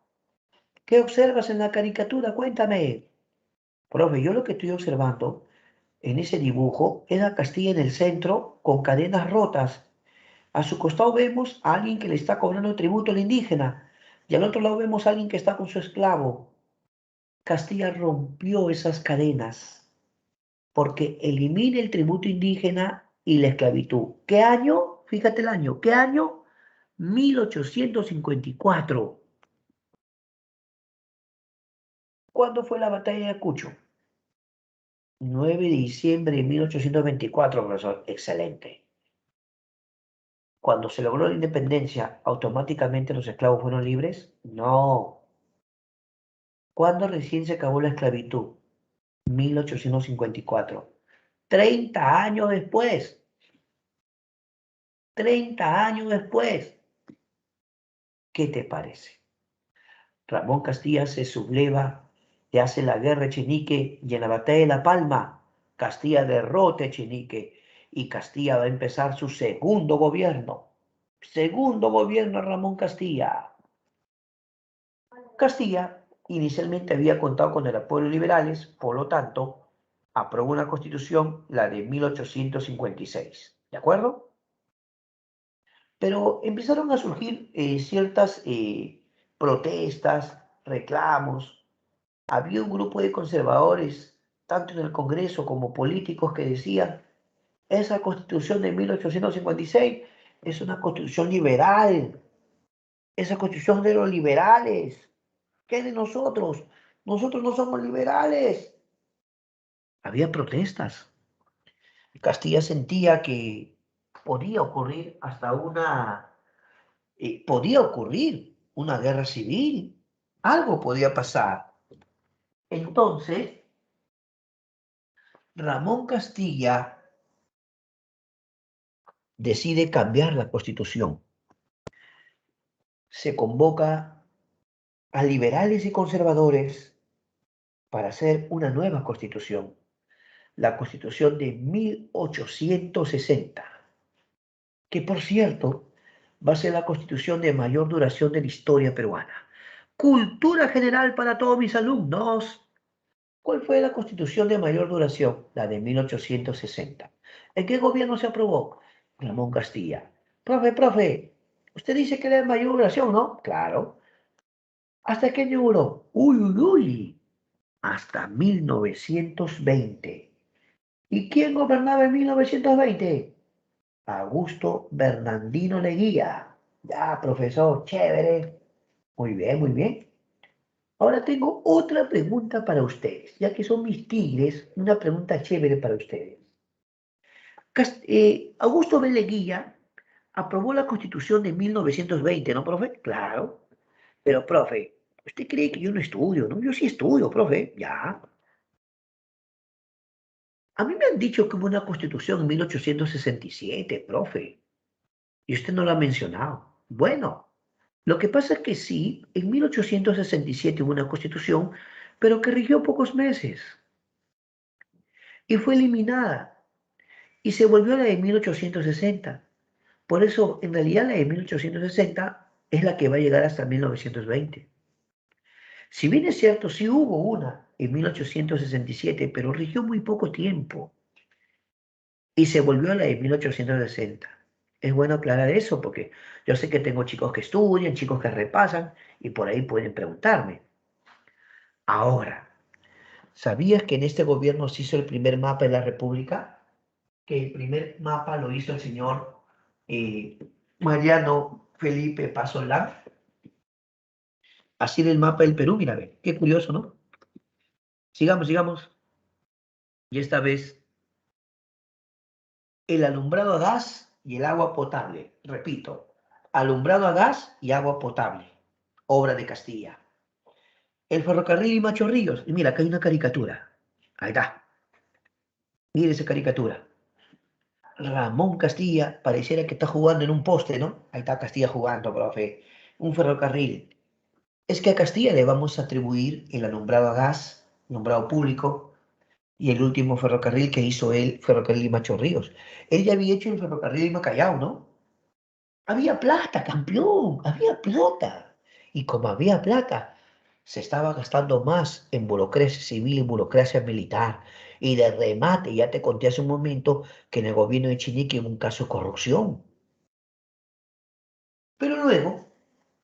¿Qué observas en la caricatura? Cuéntame. Profe, yo lo que estoy observando en ese dibujo es a Castilla en el centro con cadenas rotas. A su costado vemos a alguien que le está cobrando tributo al indígena y al otro lado vemos a alguien que está con su esclavo. Castilla rompió esas cadenas porque elimina el tributo indígena y la esclavitud. ¿Qué año? Fíjate el año. ¿Qué año? 1854. ¿Cuándo fue la batalla de Ayacucho? 9 de diciembre de 1824, profesor. Excelente. Cuando se logró la independencia, ¿automáticamente los esclavos fueron libres? No. ¿Cuándo recién se acabó la esclavitud? 1854. 30 años después. 30 años después. ¿Qué te parece? Ramón Castilla se subleva, le hace la guerra a Echenique y en la batalla de La Palma, Castilla derrota a Echenique y Castilla va a empezar su segundo gobierno. Segundo gobierno de Ramón Castilla. Castilla inicialmente había contado con el apoyo de liberales, por lo tanto, aprobó una constitución, la de 1856. ¿De acuerdo? Pero empezaron a surgir ciertas protestas, reclamos. Había un grupo de conservadores, tanto en el Congreso como políticos, que decían, esa constitución de 1856 es una constitución liberal, esa constitución de los liberales. ¿Qué de nosotros? Nosotros no somos liberales. Había protestas. Castilla sentía que podía ocurrir podía ocurrir una guerra civil, algo podía pasar. Entonces, Ramón Castilla decide cambiar la constitución. Se convoca a liberales y conservadores para hacer una nueva constitución, la constitución de 1860, que por cierto va a ser la constitución de mayor duración de la historia peruana. Cultura general para todos mis alumnos. ¿Cuál fue la constitución de mayor duración? La de 1860. ¿En qué gobierno se aprobó? Ramón Castilla. Profe, usted dice que era de mayor duración, ¿no? Claro. ¿Hasta qué año duró? Uy, hasta 1920. ¿Y quién gobernaba en 1920? Augusto Bernardino Leguía. Ya, profesor, chévere. Muy bien, muy bien. Ahora tengo otra pregunta para ustedes, ya que son mis tigres, una pregunta chévere para ustedes. Augusto B. Leguía aprobó la Constitución de 1920, ¿no, profe? Claro, pero profe, usted cree que yo no estudio, ¿no? Yo sí estudio, profe, ya. A mí me han dicho que hubo una Constitución en 1867, profe, y usted no lo ha mencionado. Bueno, lo que pasa es que sí, en 1867 hubo una Constitución, pero que rigió pocos meses y fue eliminada y se volvió a la de 1860. Por eso, en realidad, la de 1860 es la que va a llegar hasta 1920. Si bien es cierto, sí hubo una en 1867, pero rigió muy poco tiempo y se volvió a la de 1860. Es bueno aclarar eso porque yo sé que tengo chicos que estudian, chicos que repasan y por ahí pueden preguntarme. Ahora, ¿sabías que en este gobierno se hizo el primer mapa de la República? Que el primer mapa lo hizo el señor eh, Mariano Felipe Pasolán. Así del mapa del Perú, mira, ve, qué curioso, ¿no? Sigamos. Y esta vez, el alumbrado a gas y el agua potable. Repito, alumbrado a gas y agua potable. Obra de Castilla. El ferrocarril y Machorrillos. Y mira, acá hay una caricatura. Ahí está. Mire esa caricatura. Ramón Castilla, pareciera que está jugando en un poste, ¿no? Ahí está Castilla jugando, profe. Un ferrocarril. Es que a Castilla le vamos a atribuir el alumbrado a gas, alumbrado público, y el último ferrocarril que hizo él, ferrocarril Lima Chorrillos. Él ya había hecho el ferrocarril Lima Callao, ¿no? Había plata, campeón, había plata. Y como había plata, se estaba gastando más en burocracia civil y burocracia militar. Y de remate, ya te conté hace un momento que en el gobierno de Chinique hubo un caso de corrupción. Pero luego,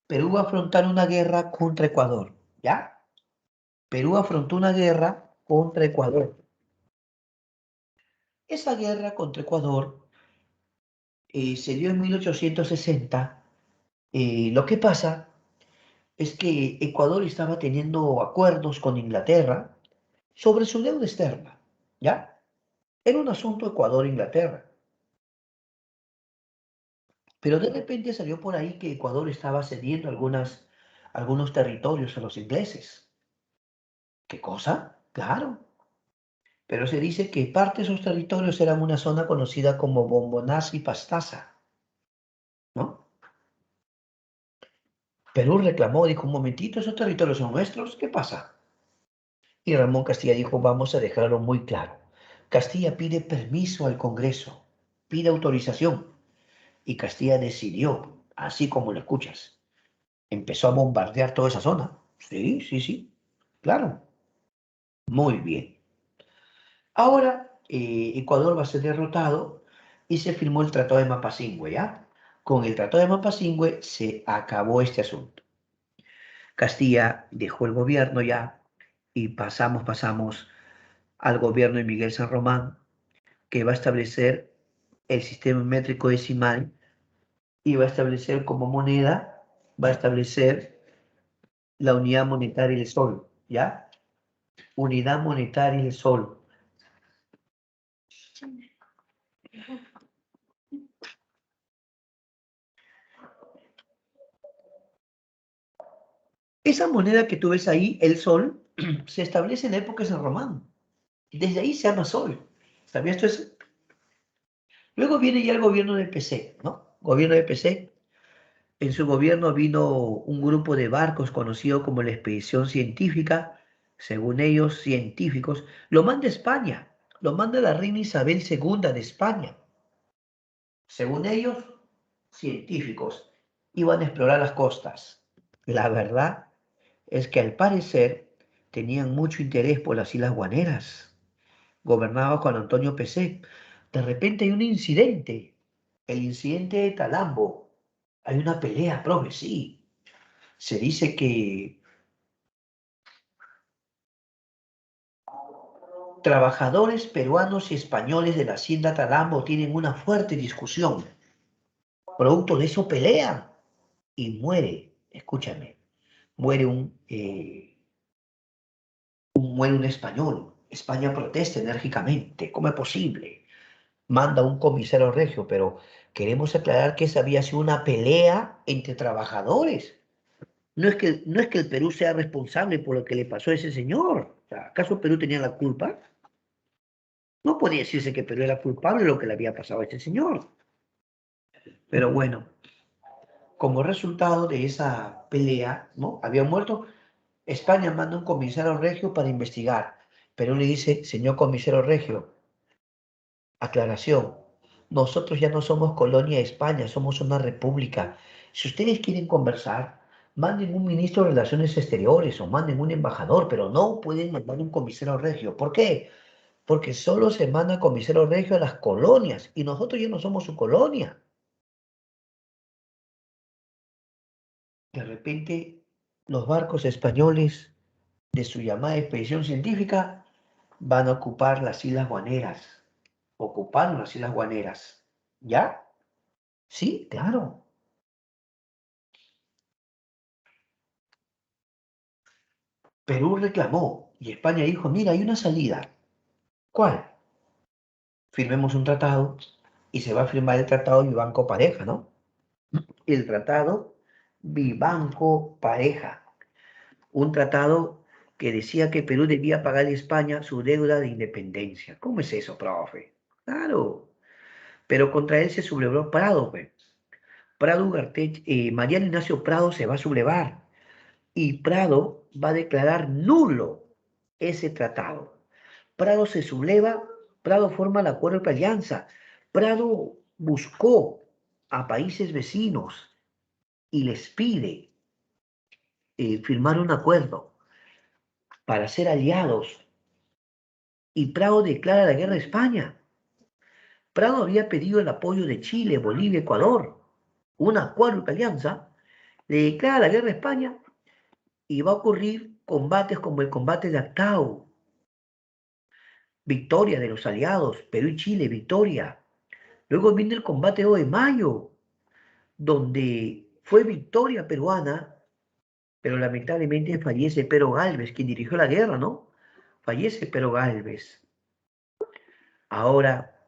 Perú va a afrontar una guerra contra Ecuador, ¿ya? Perú afrontó una guerra contra Ecuador. Esa guerra contra Ecuador se dio en 1860. Lo que pasa es que Ecuador estaba teniendo acuerdos con Inglaterra sobre su deuda externa, ¿ya? Era un asunto Ecuador-Inglaterra. Pero de repente salió por ahí que Ecuador estaba cediendo algunos territorios a los ingleses. ¿Qué cosa? Claro. Pero se dice que parte de esos territorios eran una zona conocida como Bombonazza y Pastaza, ¿no? Perú reclamó, dijo, un momentito, esos territorios son nuestros, ¿qué pasa? Y Ramón Castilla dijo, vamos a dejarlo muy claro. Castilla pide permiso al Congreso, pide autorización. Y Castilla decidió, así como lo escuchas, empezó a bombardear toda esa zona. Sí, claro. Muy bien. Ahora Ecuador va a ser derrotado y se firmó el Tratado de Mapazingüe, ¿ya? Con el Tratado de Mapazingüe se acabó este asunto. Castilla dejó el gobierno ya y pasamos al gobierno de Miguel San Román, que va a establecer el sistema métrico decimal y va a establecer como moneda, va a establecer la unidad monetaria del sol, ¿ya? Unidad monetaria del sol. Esa moneda que tú ves ahí, el sol, se establece en la época de San Román. Desde ahí se llama sol. ¿Sabías esto? Luego viene ya el gobierno del PC, ¿no? Gobierno del PC. En su gobierno vino un grupo de barcos conocido como la Expedición Científica, según ellos científicos, lo manda España, lo manda la reina Isabel II de España. Según ellos, científicos, iban a explorar las costas. La verdad es que al parecer tenían mucho interés por las Islas Guaneras, gobernadas con Antonio PC. De repente hay un incidente, el incidente de Talambo. Hay una pelea, profe, sí. Se dice que trabajadores peruanos y españoles de la hacienda Talambo tienen una fuerte discusión. Producto de eso pelean y muere, escúchame, muere muere un español. España protesta enérgicamente. ¿Cómo es posible? Manda un comisario regio, pero queremos aclarar que esa había sido una pelea entre trabajadores. No es que el Perú sea responsable por lo que le pasó a ese señor. O sea, ¿acaso Perú tenía la culpa? No podía decirse que Perú era culpable de lo que le había pasado a ese señor. Pero bueno, como resultado de esa pelea, ¿no? Había muerto. España manda un comisario regio para investigar. Perú le dice, señor comisario regio, aclaración, nosotros ya no somos colonia de España, somos una república. Si ustedes quieren conversar, manden un ministro de Relaciones Exteriores o manden un embajador, pero no pueden mandar un comisario regio. ¿Por qué? Porque solo se manda comisario regio a las colonias y nosotros ya no somos su colonia. De repente, los barcos españoles de su llamada expedición científica van a ocupar las Islas Guaneras. Ocuparon las Islas Guaneras. ¿Ya? Sí, claro. Perú reclamó y España dijo, mira, hay una salida. ¿Cuál? Firmemos un tratado y se va a firmar el tratado Vivanco Pareja, ¿no? El tratado Vivanco Pareja. Un tratado que decía que Perú debía pagar a España su deuda de independencia. ¿Cómo es eso, profe? Claro. Pero contra él se sublevó Prado, pues. Prado Ugarte, Mariano Ignacio Prado se va a sublevar y Prado va a declarar nulo ese tratado. Prado se subleva, Prado forma el acuerdo de alianza. Prado buscó a países vecinos y les pide firmar un acuerdo para ser aliados y Prado declara la guerra a España. Prado había pedido el apoyo de Chile, Bolivia, Ecuador, un acuerdo de alianza, le declara la guerra a España y va a ocurrir combates como el combate de Actau, victoria de los aliados, Perú y Chile, victoria. Luego viene el combate de Mayo, donde fue victoria peruana, pero lamentablemente fallece Pero Gálvez, quien dirigió la guerra, ¿no? Fallece Pero Gálvez. Ahora,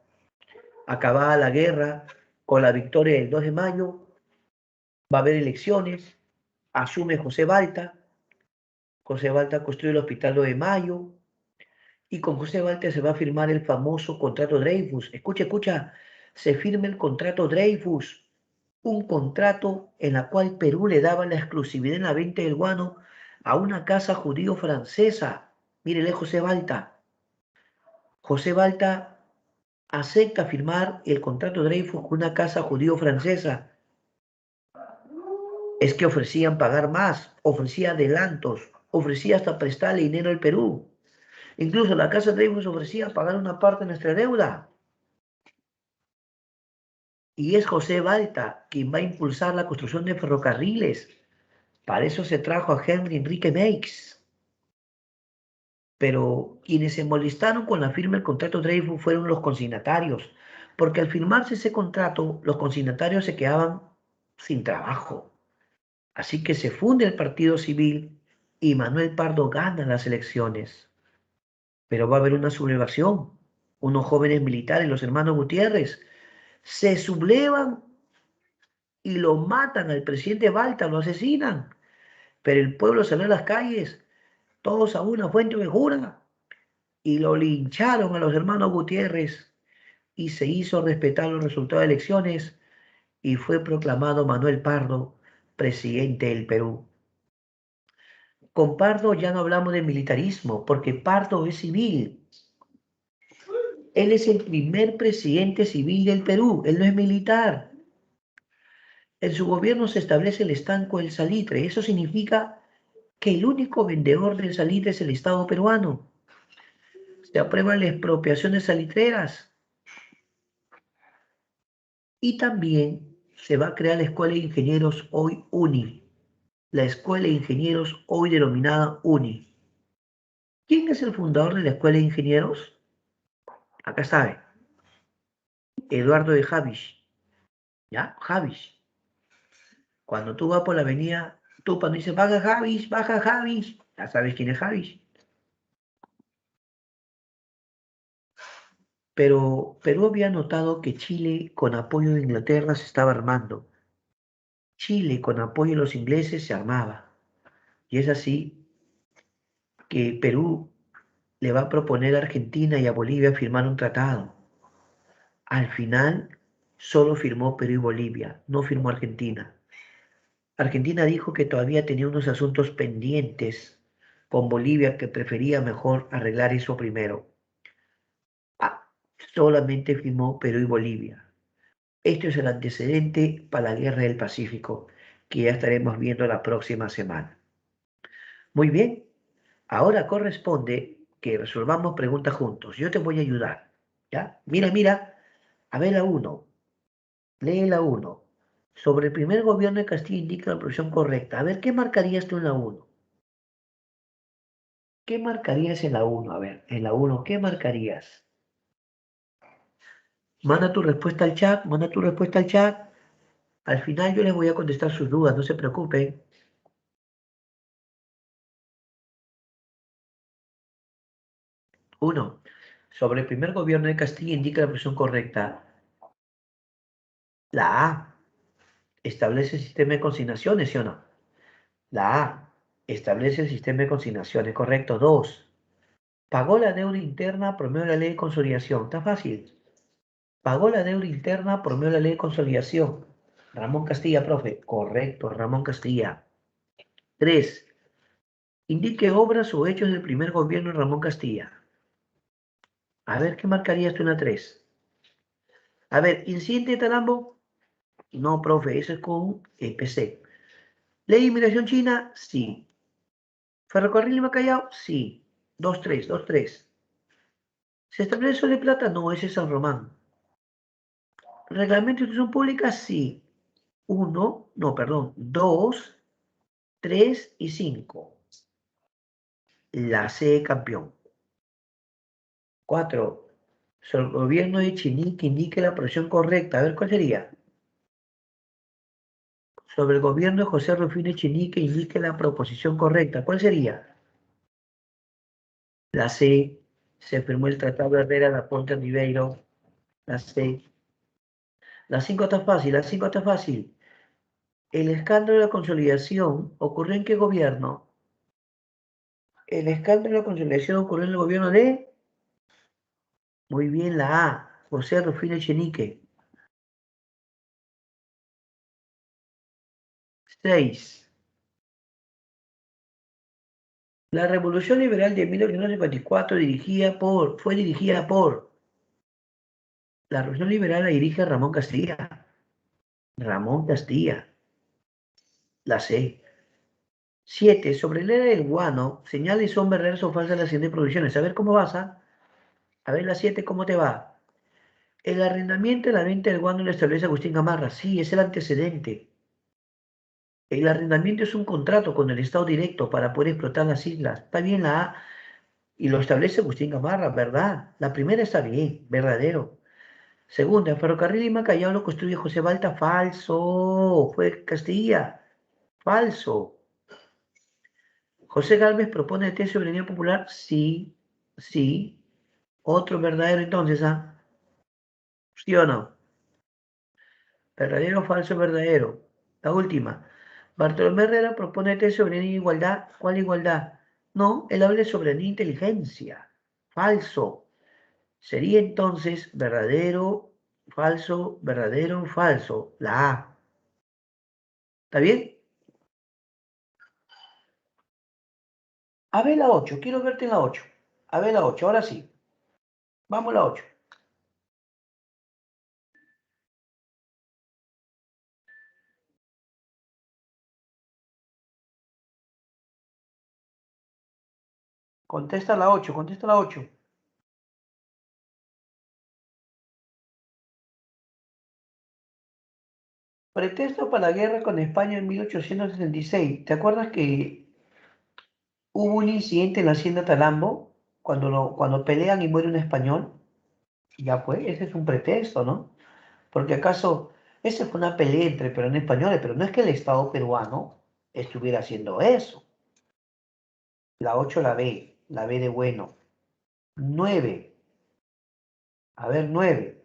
acabada la guerra, con la victoria del 2 de mayo, va a haber elecciones, asume José Balta construye el Hospital 2 de Mayo, y con José Balta se va a firmar el famoso contrato Dreyfus. Escucha, escucha, se firma el contrato Dreyfus, un contrato en el cual Perú le daba la exclusividad en la venta del guano a una casa judío francesa. Mírele, José Balta. José Balta acepta firmar el contrato Dreyfus con una casa judío francesa. Es que ofrecían pagar más, ofrecía adelantos, ofrecía hasta prestarle dinero al Perú. Incluso la casa Dreyfus ofrecía pagar una parte de nuestra deuda. Y es José Balta quien va a impulsar la construcción de ferrocarriles. Para eso se trajo a Henry Enrique Meix. Pero quienes se molestaron con la firma del contrato Dreyfus fueron los consignatarios, porque al firmarse ese contrato, los consignatarios se quedaban sin trabajo. Así que se funde el Partido Civil y Manuel Pardo gana las elecciones. Pero va a haber una sublevación. Unos jóvenes militares, los hermanos Gutiérrez, se sublevan y lo matan al presidente Balta, lo asesinan. Pero el pueblo salió a las calles, todos a una fuente de jura, y lo lincharon a los hermanos Gutiérrez y se hizo respetar los resultados de elecciones y fue proclamado Manuel Pardo presidente del Perú. Con Pardo ya no hablamos de militarismo, porque Pardo es civil. Él es el primer presidente civil del Perú, él no es militar. En su gobierno se establece el estanco del salitre. Eso significa que el único vendedor del salitre es el Estado peruano. Se aprueban las expropiaciones salitreras y también se va a crear la Escuela de Ingenieros hoy UNI, la Escuela de Ingenieros hoy denominada UNI. ¿Quién es el fundador de la Escuela de Ingenieros? Acá sabe, Eduardo de Havish. ¿Ya? Havish. Cuando tú vas por la avenida Tupan, dices, baja Havish. Ya sabes quién es Havish. Pero Perú había notado que Chile, con apoyo de Inglaterra, se estaba armando. Chile, con apoyo de los ingleses, se armaba. Y es así que Perú le va a proponer a Argentina y a Bolivia firmar un tratado. Al final, solo firmó Perú y Bolivia, no firmó Argentina. Argentina dijo que todavía tenía unos asuntos pendientes con Bolivia que prefería mejor arreglar eso primero. Ah, solamente firmó Perú y Bolivia. Esto es el antecedente para la Guerra del Pacífico, que ya estaremos viendo la próxima semana. Muy bien, ahora corresponde que resolvamos preguntas juntos. Yo te voy a ayudar, ¿ya? Mira, a ver la 1, lee la 1. Sobre el primer gobierno de Castilla indica la profesión correcta. A ver, ¿qué marcarías tú en la 1? ¿Qué marcarías en la 1? A ver, en la 1, ¿qué marcarías? Manda tu respuesta al chat, manda tu respuesta al chat. Al final yo les voy a contestar sus dudas, no se preocupen. 1. Sobre el primer gobierno de Castilla indica la profesión correcta. La A. Establece el sistema de consignaciones, ¿sí o no? La A. Establece el sistema de consignaciones, correcto. 2. Pagó la deuda interna, promueve la ley de consolidación. Está fácil. Pagó la deuda interna, promueve la ley de consolidación. Ramón Castilla, profe. Correcto, Ramón Castilla. 3. Indique obras o hechos del primer gobierno de Ramón Castilla. A ver, ¿qué marcarías tú en la 3? A ver, ¿incidente de Talambo? No, profe, eso es con PC. ¿Ley de inmigración china? Sí. ¿Ferrocarril de Callao? Sí. 2-3, 2-3. ¿Se establece Sol de Plata? No, ese es San Román. ¿Reglamento de institución pública? Sí. 1, no, perdón, 2, 3 y 5. La C, campeón. 4. Sobre el gobierno de Chinique indique la profesión correcta. A ver, ¿cuál sería? Sobre el gobierno de José Rufino Echenique indique la proposición correcta. ¿Cuál sería? La C. Se firmó el Tratado de Herrera de Ponte Ribeiro. La C. La 5 está fácil, la 5 está fácil. El escándalo de la consolidación ocurrió en qué gobierno? El escándalo de la consolidación ocurrió en el gobierno de... Muy bien, la A. José Rufino Echenique. 6. La Revolución Liberal de 1854 fue dirigida por... La Revolución Liberal la dirige Ramón Castilla. Ramón Castilla. La C. 7. Sobre la era del guano, señales son verdaderas o falsas las siguientes producciones. A ver cómo vas, ¿ah? A ver la 7, ¿cómo te va? El arrendamiento y la venta del guano lo establece Agustín Gamarra. Sí, es el antecedente. El arrendamiento es un contrato con el Estado directo para poder explotar las islas. Está bien la A y lo establece Agustín Gamarra, ¿verdad? La primera está bien, verdadero. Segunda, el ferrocarril Lima-Callao lo construye José Balta. Falso. Fue Castilla. Falso. José Gálvez propone el test de soberanía popular. Sí, sí. Otro verdadero entonces, ¿ah? ¿Sí o no? Verdadero, falso, verdadero. La última. Bartolomé Herrera propone el test de soberanía e igualdad. ¿Cuál igualdad? No, él habla de soberanía e inteligencia. Falso. Sería entonces verdadero, falso. La A. ¿Está bien? A ver la 8. Quiero verte en la 8. A ver la 8. Ahora sí. Vamos a la 8. Contesta la 8. Contesta la 8. Pretexto para la guerra con España en 1866. ¿Te acuerdas que hubo un incidente en la hacienda Talambo cuando pelean y muere un español? Ya pues, ese es un pretexto, ¿no? Porque acaso, esa fue una pelea entre peruanos y españoles, pero no es que el Estado peruano estuviera haciendo eso. La 8 la B de bueno. 9. A ver, 9.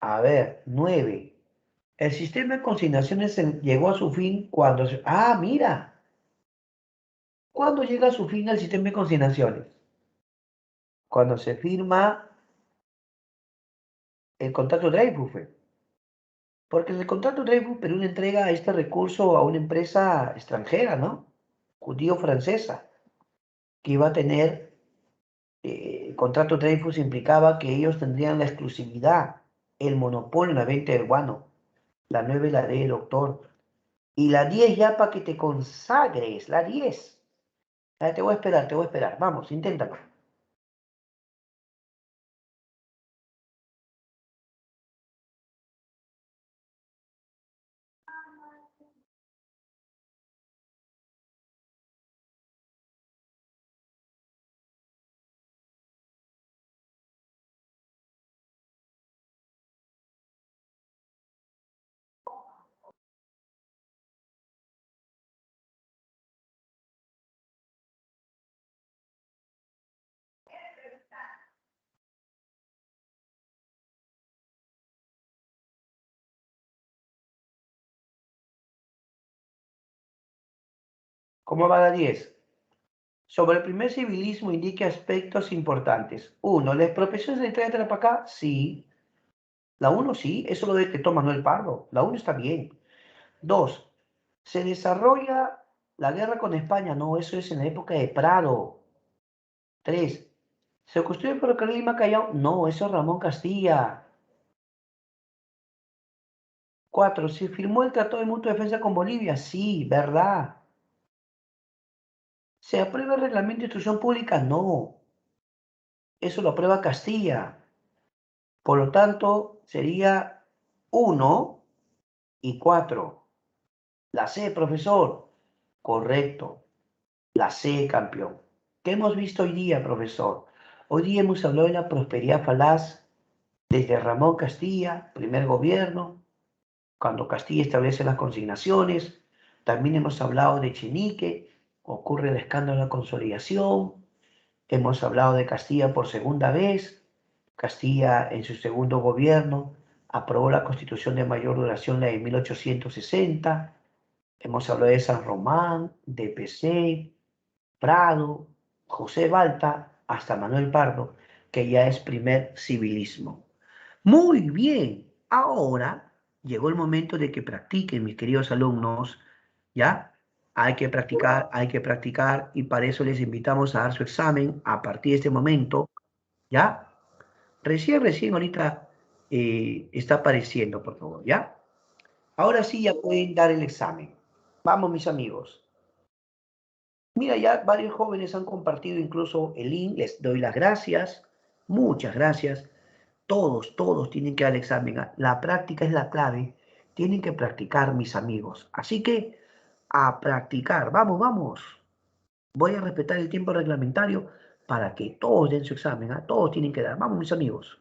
A ver, 9. El sistema de consignaciones llegó a su fin cuando... Ah, mira. ¿Cuándo llega a su fin el sistema de consignaciones? Cuando se firma el contrato Dreyfus. Porque en el contrato Dreyfus, Perú le entrega este recurso a una empresa extranjera, ¿no? Judío-francesa, que iba a tener, el contrato Dreyfus implicaba que ellos tendrían la exclusividad, el monopolio en la venta del guano. La 9 la D, doctor. Y la 10 ya para que te consagres, la 10. Te voy a esperar, te voy a esperar. Vamos, inténtalo. ¿Cómo va la 10? Sobre el primer civilismo indique aspectos importantes. Uno, ¿la expropiación se trae para acá? Sí. La uno sí, eso lo detectó Manuel Pardo. La uno está bien. Dos, ¿se desarrolla la guerra con España? No, eso es en la época de Prado. Tres, ¿se construye el ferrocarril Lima-Callao? No, eso es Ramón Castilla. Cuatro, ¿se firmó el Tratado de Mutua Defensa con Bolivia? Sí, ¿verdad? ¿Se aprueba el Reglamento de Instrucción Pública? No, eso lo aprueba Castilla. Por lo tanto, sería uno y 4. La C, profesor. Correcto. La C, campeón. ¿Qué hemos visto hoy día, profesor? Hoy día hemos hablado de la prosperidad falaz desde Ramón Castilla, primer gobierno, cuando Castilla establece las consignaciones. También hemos hablado de Chenique, ocurre el escándalo de la consolidación. Hemos hablado de Castilla por segunda vez. Castilla en su segundo gobierno aprobó la Constitución de mayor duración, la de 1860. Hemos hablado de San Román, de PC, Prado, José Balta, hasta Manuel Pardo, que ya es primer civilismo. Muy bien, ahora llegó el momento de que practiquen, mis queridos alumnos, ¿ya? Hay que practicar y para eso les invitamos a dar su examen a partir de este momento, ¿ya? Recién ahorita está apareciendo, por favor, ¿ya? Ahora sí ya pueden dar el examen. Vamos, mis amigos. Mira, ya varios jóvenes han compartido incluso el link, les doy las gracias, muchas gracias. Todos tienen que dar el examen. La práctica es la clave. Tienen que practicar, mis amigos. Así que a practicar. Vamos, vamos. Voy a respetar el tiempo reglamentario para que todos den su examen. Todos tienen que dar. Vamos, mis amigos.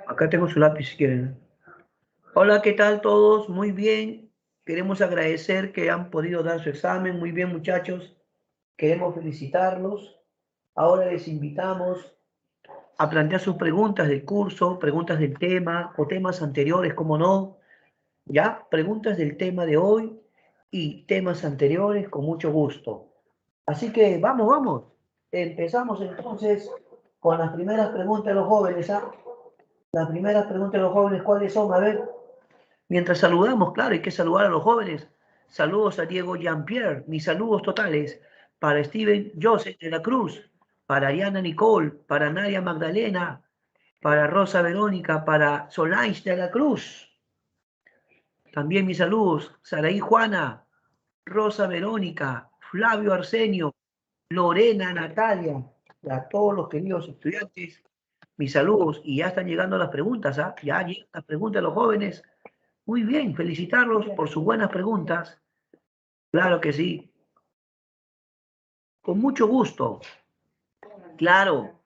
Acá tengo su lápiz si quieren. Hola, ¿qué tal todos? Muy bien. Queremos agradecer que han podido dar su examen. Muy bien, muchachos. Queremos felicitarlos. Ahora les invitamos a plantear sus preguntas del curso, preguntas del tema o temas anteriores, como no. ¿Ya? Preguntas del tema de hoy y temas anteriores con mucho gusto. Así que vamos, vamos. Empezamos entonces con las primeras preguntas de los jóvenes. ¿Ah? Las primeras preguntas de los jóvenes, ¿cuáles son? A ver, mientras saludamos, claro, hay que saludar a los jóvenes. Saludos a Diego Jean-Pierre, mis saludos totales para Steven Joseph de la Cruz, para Ariana Nicole, para Nadia Magdalena, para Rosa Verónica, para Solange de la Cruz. También mis saludos, Saraí Juana, Rosa Verónica, Flavio Arsenio, Lorena Natalia, a todos los queridos estudiantes, mis saludos. Y ya están llegando las preguntas, ¿ah? Ya llegan las preguntas de los jóvenes. Muy bien, felicitarlos por sus buenas preguntas. Claro que sí, con mucho gusto. Claro,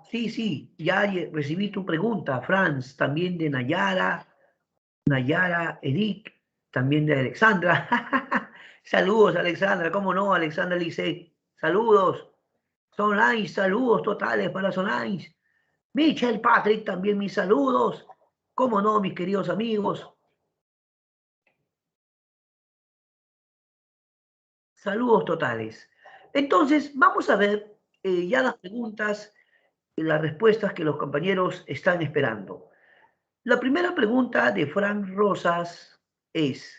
sí, sí, ya recibí tu pregunta, Franz, también de Nayara, Eric, también de Alexandra. Saludos, Alexandra, ¿cómo no, Alexandra Lice? Saludos. Sonlais, saludos totales para Sonlais. Michel Patrick, también mis saludos. ¿Cómo no, mis queridos amigos? Saludos totales. Entonces, vamos a ver ya las preguntas y las respuestas que los compañeros están esperando. La primera pregunta de Frank Rosas es,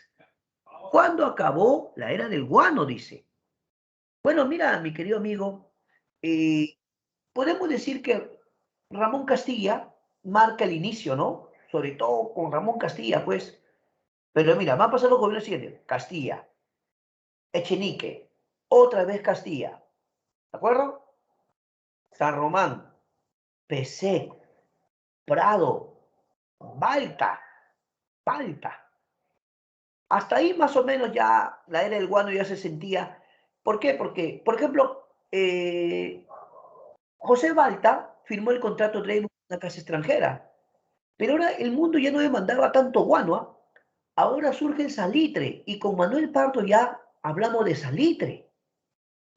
¿cuándo acabó la era del guano? Dice. Bueno, mira, mi querido amigo, eh, podemos decir que Ramón Castilla marca el inicio, ¿no? Sobre todo con Ramón Castilla, pues. Pero mira, va a pasar los gobiernos siguientes. Castilla, Echenique, otra vez Castilla, ¿de acuerdo? San Román, Pesé, Prado, Balta, Balta. Hasta ahí más o menos ya la era del guano ya se sentía. ¿Por qué? Porque, por ejemplo, José Balta firmó el contrato de una casa extranjera, pero ahora el mundo ya no demandaba tanto guano, ¿ah? Ahora surge el salitre y con Manuel Pardo ya hablamos de salitre.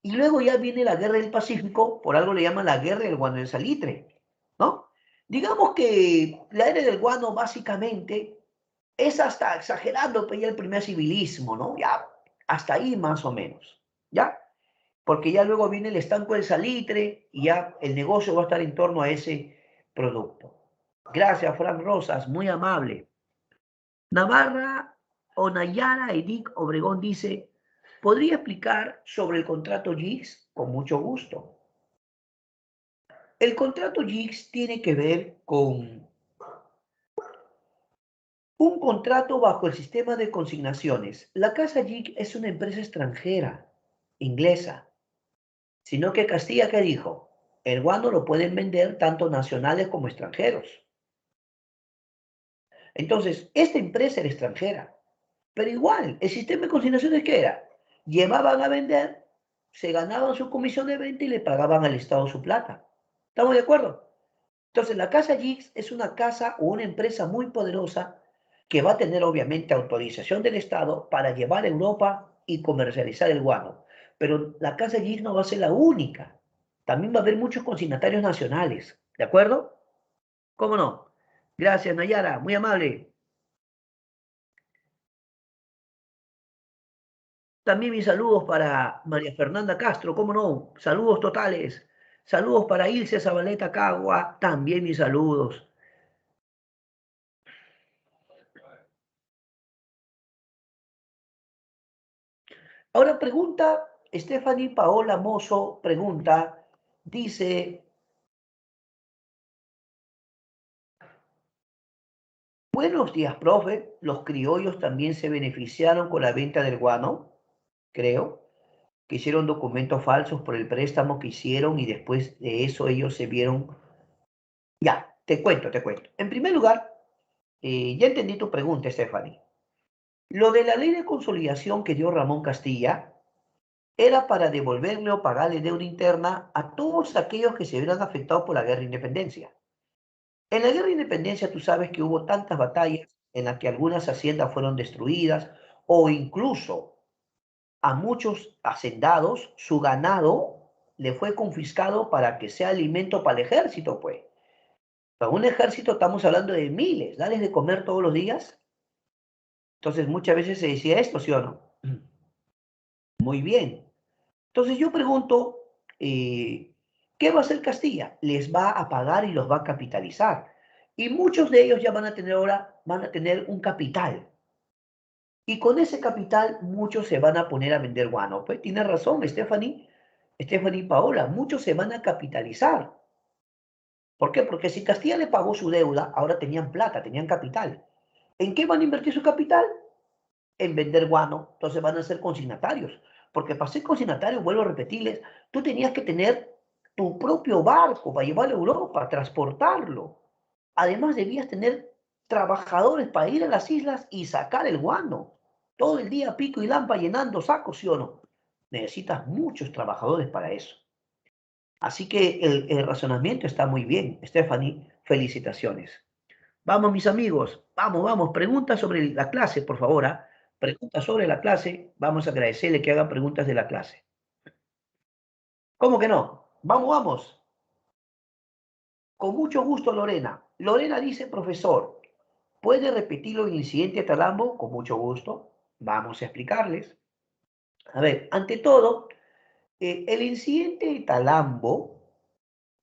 Y luego ya viene la guerra del Pacífico, por algo le llaman la guerra del guano del salitre, ¿no? Digamos que la era del guano básicamente es hasta exagerando pues ya el primer civilismo, ¿no? Ya hasta ahí más o menos, ¿ya? Porque ya luego viene el estanco del salitre y ya el negocio va a estar en torno a ese producto. Gracias, Frank Rosas, muy amable. Navarra o Nayara Edic Obregón dice, ¿podría explicar sobre el contrato GIGS? Con mucho gusto. El contrato GIGS tiene que ver con un contrato bajo el sistema de consignaciones. La casa GIG es una empresa extranjera, inglesa, sino que Castilla, ¿qué dijo? El guano lo pueden vender tanto nacionales como extranjeros. Entonces, esta empresa era extranjera, pero igual, el sistema de consignaciones, ¿qué era? Llevaban a vender, se ganaban su comisión de venta y le pagaban al Estado su plata. ¿Estamos de acuerdo? Entonces, la casa GIGS es una casa o una empresa muy poderosa que va a tener obviamente autorización del Estado para llevar a Europa y comercializar el guano. Pero la casa GIGS no va a ser la única. También va a haber muchos consignatarios nacionales. ¿De acuerdo? ¿Cómo no? Gracias, Nayara. Muy amable. También mis saludos para María Fernanda Castro. ¿Cómo no? Saludos totales. Saludos para Ilse Zabaleta Cagua. También mis saludos. Ahora pregunta, Stephanie Paola Mozo pregunta, dice, buenos días, profe, los criollos también se beneficiaron con la venta del guano, creo, que hicieron documentos falsos por el préstamo que hicieron y después de eso ellos se vieron. Ya, te cuento, te cuento. En primer lugar, ya entendí tu pregunta, Stephanie. Lo de la ley de consolidación que dio Ramón Castilla era para devolverle o pagarle deuda interna a todos aquellos que se vieran afectados por la guerra de independencia. En la guerra de independencia tú sabes que hubo tantas batallas en las que algunas haciendas fueron destruidas o incluso a muchos hacendados su ganado le fue confiscado para que sea alimento para el ejército, pues. Para un ejército estamos hablando de miles, darles de comer todos los días. Entonces muchas veces se decía esto, ¿sí o no? Muy bien. Entonces yo pregunto, ¿qué va a hacer Castilla? Les va a pagar y los va a capitalizar. Y muchos de ellos ya van a tener ahora, van a tener un capital. Y con ese capital muchos se van a poner a vender guano. Pues tiene razón, Stephanie Paola, muchos se van a capitalizar. ¿Por qué? Porque si Castilla le pagó su deuda, ahora tenían plata, tenían capital. ¿En qué van a invertir su capital? En vender guano. Entonces van a ser consignatarios. Porque para ser consignatario, vuelvo a repetirles, tú tenías que tener tu propio barco para llevarlo a Europa, transportarlo. Además, debías tener trabajadores para ir a las islas y sacar el guano. Todo el día pico y lampa llenando sacos, ¿sí o no? Necesitas muchos trabajadores para eso. Así que el razonamiento está muy bien. Stephanie, felicitaciones. Vamos, mis amigos, vamos, vamos. Preguntas sobre la clase, por favor. ¿Ah? Preguntas sobre la clase. Vamos a agradecerle que hagan preguntas de la clase. ¿Cómo que no? Vamos, vamos. Con mucho gusto, Lorena. Lorena dice, profesor, ¿puede repetirlo el incidente de Talambo? Con mucho gusto. Vamos a explicarles. A ver, ante todo, el incidente de Talambo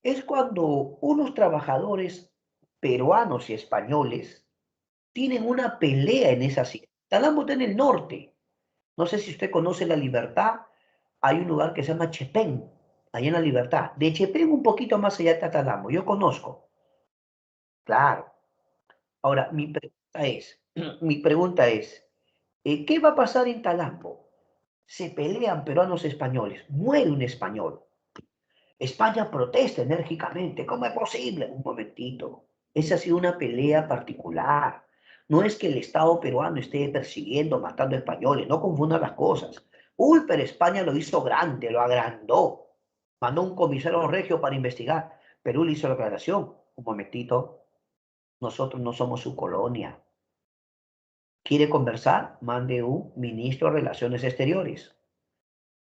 es cuando unos trabajadores peruanos y españoles tienen una pelea en esa sierra. Talambo está en el norte. No sé si usted conoce La Libertad. Hay un lugar que se llama Chepén, allá en La Libertad. De Chepén un poquito más allá está Talambo. Yo conozco. Claro. Ahora, mi pregunta es, ¿qué va a pasar en Talambo? Se pelean peruanos españoles, muere un español. España protesta enérgicamente. ¿Cómo es posible? Un momentito. Esa ha sido una pelea particular. No es que el Estado peruano esté persiguiendo, matando españoles. No confundan las cosas. Uy, pero España lo hizo grande, lo agrandó. Mandó un comisario regio para investigar. Perú le hizo la aclaración. Un momentito. Nosotros no somos su colonia. ¿Quiere conversar? Mande un ministro de Relaciones Exteriores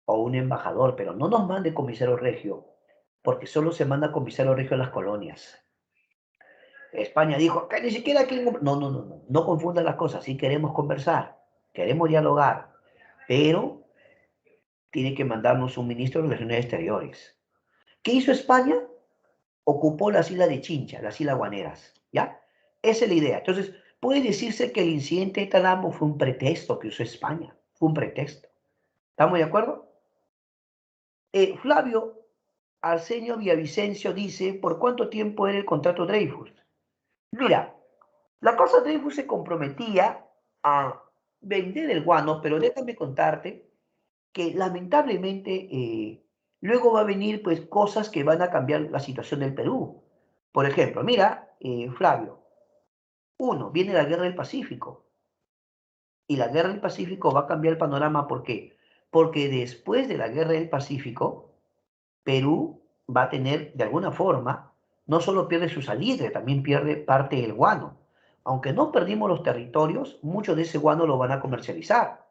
o un embajador, pero no nos mande comisario regio, porque solo se manda comisario regio a las colonias. España dijo que ni siquiera quieren... No, no, no, no, no confundan las cosas. Sí queremos conversar, queremos dialogar, pero tiene que mandarnos un ministro de Relaciones Exteriores. ¿Qué hizo España? Ocupó las islas de Chincha, las islas Guaneras, ¿ya? Esa es la idea. Entonces, puede decirse que el incidente de Talambo fue un pretexto que usó España, fue un pretexto. ¿Estamos de acuerdo? Flavio Arsenio Villavicencio dice, ¿por cuánto tiempo era el contrato Dreyfus? Mira, la casa Dreyfus se comprometía a vender el guano, pero déjame contarte que lamentablemente luego va a venir pues cosas que van a cambiar la situación del Perú. Por ejemplo, mira, Flavio, uno, viene la guerra del Pacífico y la guerra del Pacífico va a cambiar el panorama. ¿Por qué? Porque después de la guerra del Pacífico, Perú va a tener, de alguna forma, no solo pierde su salida, también pierde parte del guano. Aunque no perdimos los territorios, mucho de ese guano lo van a comercializar.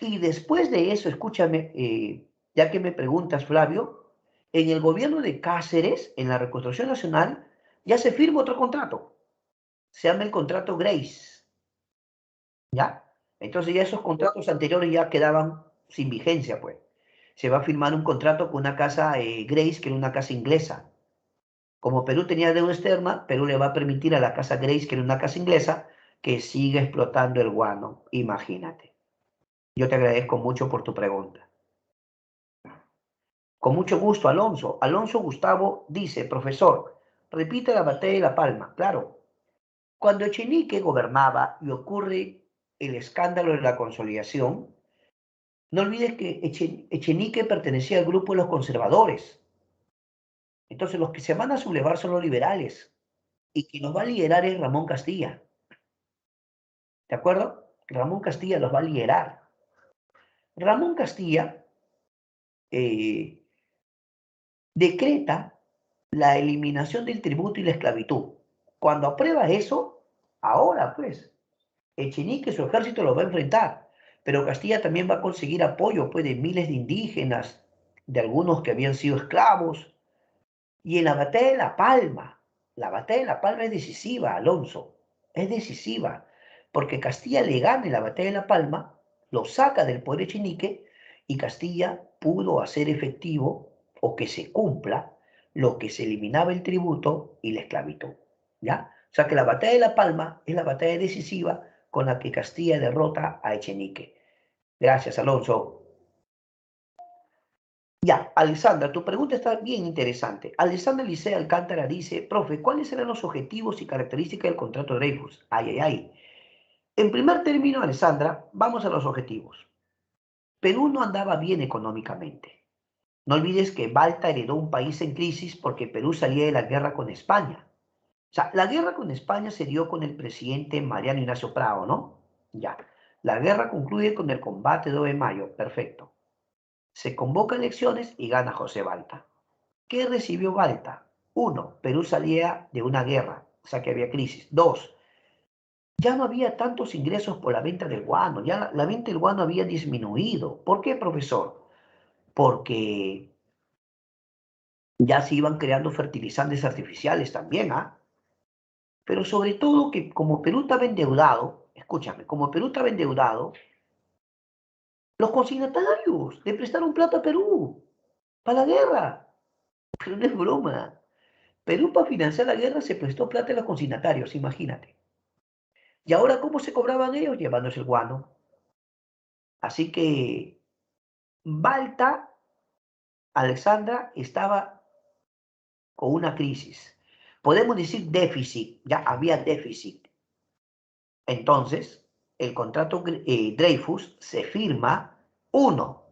Y después de eso, escúchame, ya que me preguntas, Flavio, en el gobierno de Cáceres, en la Reconstrucción Nacional, ya se firma otro contrato. Se llama el contrato Grace, ¿ya? Entonces ya esos contratos anteriores ya quedaban sin vigencia, pues. Se va a firmar un contrato con una casa Grace, que era una casa inglesa. Como Perú tenía deuda externa, Perú le va a permitir a la casa Grace, que era una casa inglesa, que siga explotando el guano. Imagínate. Yo te agradezco mucho por tu pregunta. Con mucho gusto, Alonso. Alonso Gustavo dice, profesor, repite la batalla de La Palma. Claro, cuando Echenique gobernaba y ocurre el escándalo de la consolidación, no olvides que Echenique pertenecía al grupo de los conservadores. Entonces los que se van a sublevar son los liberales y quien nos va a liderar es Ramón Castilla. ¿De acuerdo? Ramón Castilla los va a liderar. Ramón Castilla decreta la eliminación del tributo y la esclavitud. Cuando aprueba eso, ahora pues, Echenique, su ejército lo va a enfrentar, pero Castilla también va a conseguir apoyo pues, de miles de indígenas, de algunos que habían sido esclavos. Y en la batalla de la batalla de La Palma es decisiva, Alonso, es decisiva, porque Castilla le gana en la batalla de La Palma, lo saca del poder Echenique y Castilla pudo hacer efectivo o que se cumpla lo que se eliminaba el tributo y la esclavitud, ¿ya? O sea que la batalla de La Palma es la batalla decisiva con la que Castilla derrota a Echenique. Gracias, Alonso. Ya, Alessandra, tu pregunta está bien interesante. Alessandra Licea Alcántara dice, profe, ¿cuáles eran los objetivos y características del contrato de Dreyfus? Ay, ay, ay. En primer término, Alessandra, vamos a los objetivos. Perú no andaba bien económicamente. No olvides que Balta heredó un país en crisis porque Perú salía de la guerra con España. O sea, la guerra con España se dio con el presidente Mariano Ignacio Prado, ¿no? Ya. La guerra concluye con el combate de 2 de mayo. Perfecto. Se convoca elecciones y gana José Balta. ¿Qué recibió Balta? Uno, Perú salía de una guerra, o sea que había crisis. Dos, ya no había tantos ingresos por la venta del guano, ya la venta del guano había disminuido. ¿Por qué, profesor? Porque ya se iban creando fertilizantes artificiales también, ¿ah? Pero sobre todo que como Perú estaba endeudado, escúchame, como Perú estaba endeudado, los consignatarios le prestaron plata a Perú para la guerra. Pero no es broma. Perú para financiar la guerra se prestó plata a los consignatarios, imagínate. ¿Y ahora cómo se cobraban ellos? Llevándose el guano. Así que Balta, Alexandra, estaba con una crisis. Podemos decir déficit, ya había déficit. Entonces, el contrato Dreyfus se firma, uno,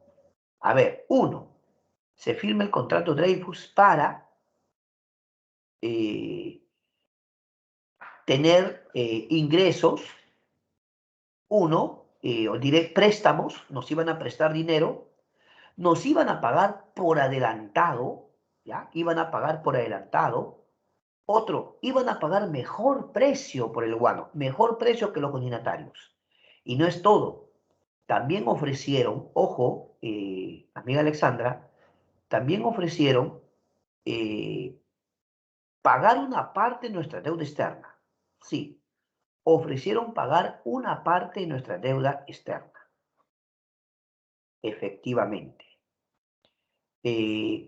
se firma el contrato Dreyfus para eh, tener ingresos, o diré préstamos, nos iban a prestar dinero, nos iban a pagar por adelantado, ¿ya? Iban a pagar por adelantado. Otro, iban a pagar mejor precio por el guano, mejor precio que los consignatarios. Y no es todo. También ofrecieron, ojo, amiga Alexandra, también ofrecieron eh, pagar una parte de nuestra deuda externa. Sí, ofrecieron pagar una parte de nuestra deuda externa, efectivamente.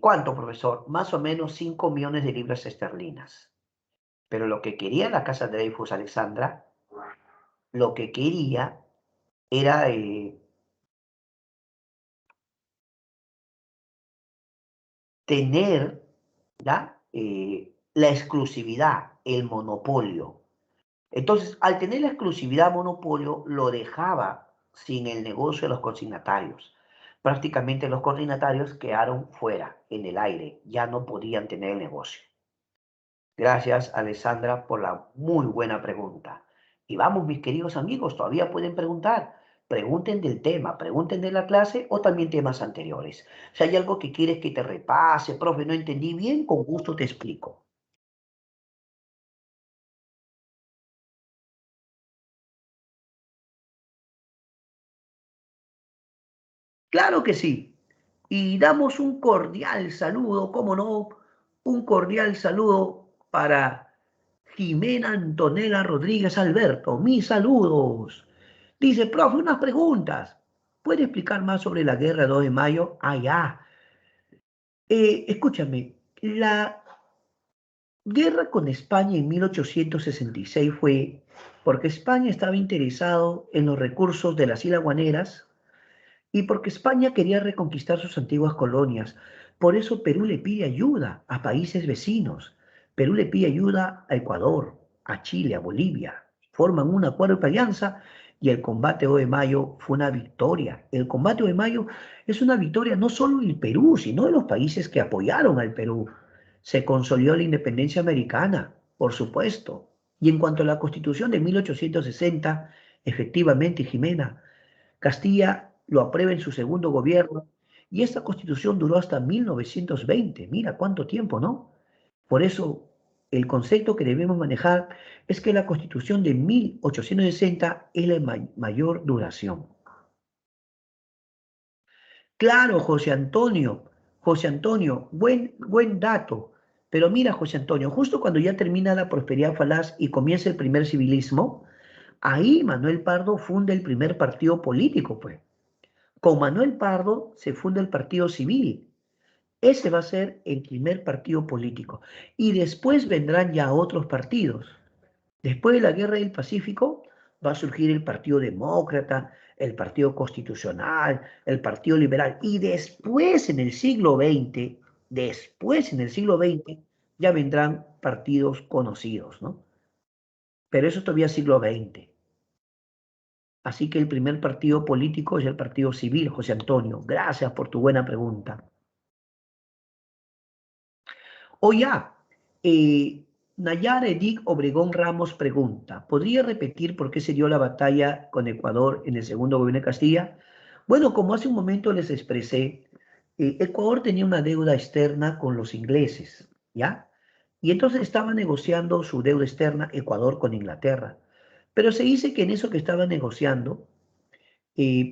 ¿Cuánto, profesor? Más o menos 5 millones de libras esterlinas. Pero lo que quería la casa de Dreyfus, Alexandra, lo que quería era tener, ¿ya? La exclusividad, el monopolio. Entonces, al tener la exclusividad, monopolio, lo dejaba sin el negocio de los consignatarios. Prácticamente los consignatarios quedaron fuera, en el aire, ya no podían tener el negocio. Gracias, Alessandra, por la muy buena pregunta. Y vamos, mis queridos amigos, todavía pueden preguntar. Pregunten del tema, pregunten de la clase o también temas anteriores. Si hay algo que quieres que te repase, profe, no entendí bien, con gusto te explico. Claro que sí. Y damos un cordial saludo, cómo no, un cordial saludo para Jimena Antonella Rodríguez Alberto. Mis saludos. Dice, profe, unas preguntas. ¿Puede explicar más sobre la guerra de 2 de mayo? Ah, ya. Escúchame, la guerra con España en 1866 fue porque España estaba interesado en los recursos de las Islas Guaneras y porque España quería reconquistar sus antiguas colonias. Por eso Perú le pide ayuda a países vecinos. Perú le pide ayuda a Ecuador, a Chile, a Bolivia. Forman un acuerdo de alianza y el combate 2 de mayo fue una victoria. El combate 2 de mayo es una victoria no solo del Perú, sino de los países que apoyaron al Perú. Se consolidó la independencia americana, por supuesto. Y en cuanto a la Constitución de 1860, efectivamente, Jimena, Castilla lo aprueba en su segundo gobierno y esta constitución duró hasta 1920. Mira cuánto tiempo, ¿no? Por eso el concepto que debemos manejar es que la Constitución de 1860 es la mayor duración. Claro, José Antonio, buen dato. Pero mira, José Antonio, justo cuando ya termina la prosperidad falaz y comienza el primer civilismo, ahí Manuel Pardo funda el primer partido político, pues. Con Manuel Pardo se funda el Partido Civil. Ese va a ser el primer partido político. Y después vendrán ya otros partidos. Después de la Guerra del Pacífico va a surgir el Partido Demócrata, el Partido Constitucional, el Partido Liberal. Y después en el siglo XX, ya vendrán partidos conocidos, ¿no? Pero eso todavía es siglo XX. Así que el primer partido político es el Partido Civil, José Antonio. Gracias por tu buena pregunta. O ya, Nayara Edith Obregón Ramos pregunta, ¿podría repetir por qué se dio la batalla con Ecuador en el segundo gobierno de Castilla? Bueno, como hace un momento les expresé, Ecuador tenía una deuda externa con los ingleses, ¿ya? Y entonces estaba negociando su deuda externa Ecuador con Inglaterra. Pero se dice que en eso que estaba negociando,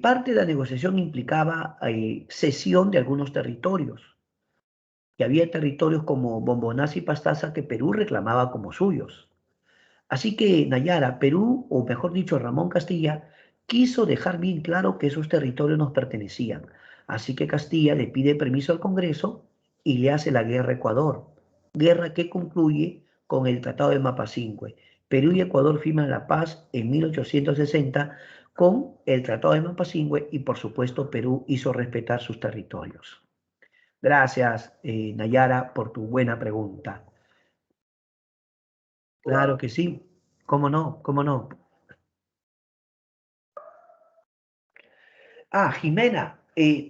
parte de la negociación implicaba cesión de algunos territorios que había territorios como Bombonaza y Pastaza que Perú reclamaba como suyos. Así que Nayara, Perú, o mejor dicho, Ramón Castilla, quiso dejar bien claro que esos territorios nos pertenecían. Así que Castilla le pide permiso al Congreso y le hace la guerra a Ecuador. Guerra que concluye con el Tratado de Mapasingüe. Perú y Ecuador firman la paz en 1860 con el Tratado de Mapasingüe y por supuesto Perú hizo respetar sus territorios. Gracias, Nayara, por tu buena pregunta. Claro que sí. ¿Cómo no? ¿Cómo no? Jimena,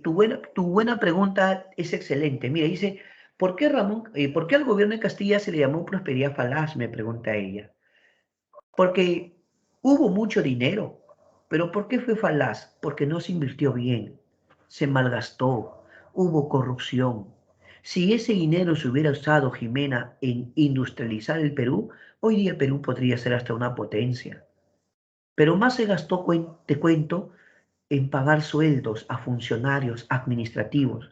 tu buena pregunta es excelente. Mira, dice, ¿por qué al gobierno de Castilla se le llamó prosperidad falaz? Me pregunta ella. Porque hubo mucho dinero, pero ¿por qué fue falaz? Porque no se invirtió bien, se malgastó, hubo corrupción. Si ese dinero se hubiera usado, Jimena, en industrializar el Perú, hoy día Perú podría ser hasta una potencia. Pero más se gastó, te cuento, en pagar sueldos a funcionarios administrativos.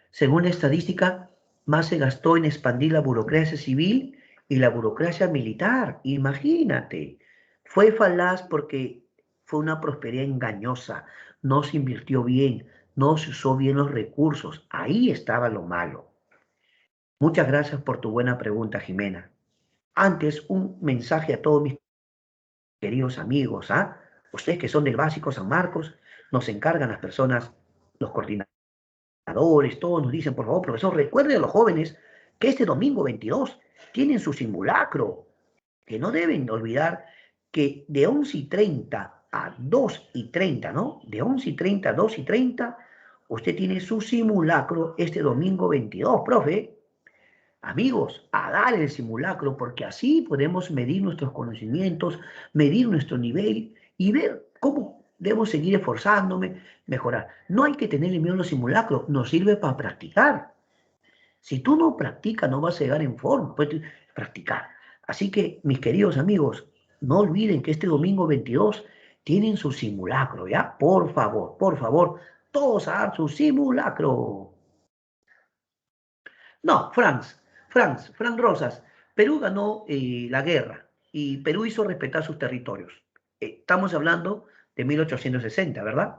Según la estadística, más se gastó en expandir la burocracia civil y la burocracia militar. Imagínate, fue falaz porque fue una prosperidad engañosa, no se invirtió bien, no se usó bien los recursos. Ahí estaba lo malo. Muchas gracias por tu buena pregunta, Jimena. Antes, un mensaje a todos mis queridos amigos, ¿ah? Ustedes que son del Básico San Marcos, nos encargan las personas, los coordinadores todos nos dicen, por favor, profesor, recuerde a los jóvenes que este domingo 22 tienen su simulacro, que no deben olvidar que de 11:30 a 2:30, ¿no? De 11:30 a 2:30, usted tiene su simulacro este domingo 22, profe. Amigos, a dar el simulacro, porque así podemos medir nuestros conocimientos, medir nuestro nivel y ver cómo debo seguir esforzándome, mejorar. No hay que tenerle miedo a los simulacros, nos sirve para practicar. Si tú no practicas, no vas a llegar en forma, puedes practicar. Así que, mis queridos amigos, no olviden que este domingo 22 tienen su simulacro, ¿ya? Por favor, todos a dar su simulacro. No, Franz Rosas. Perú ganó la guerra y Perú hizo respetar sus territorios. Estamos hablando de 1860, ¿verdad?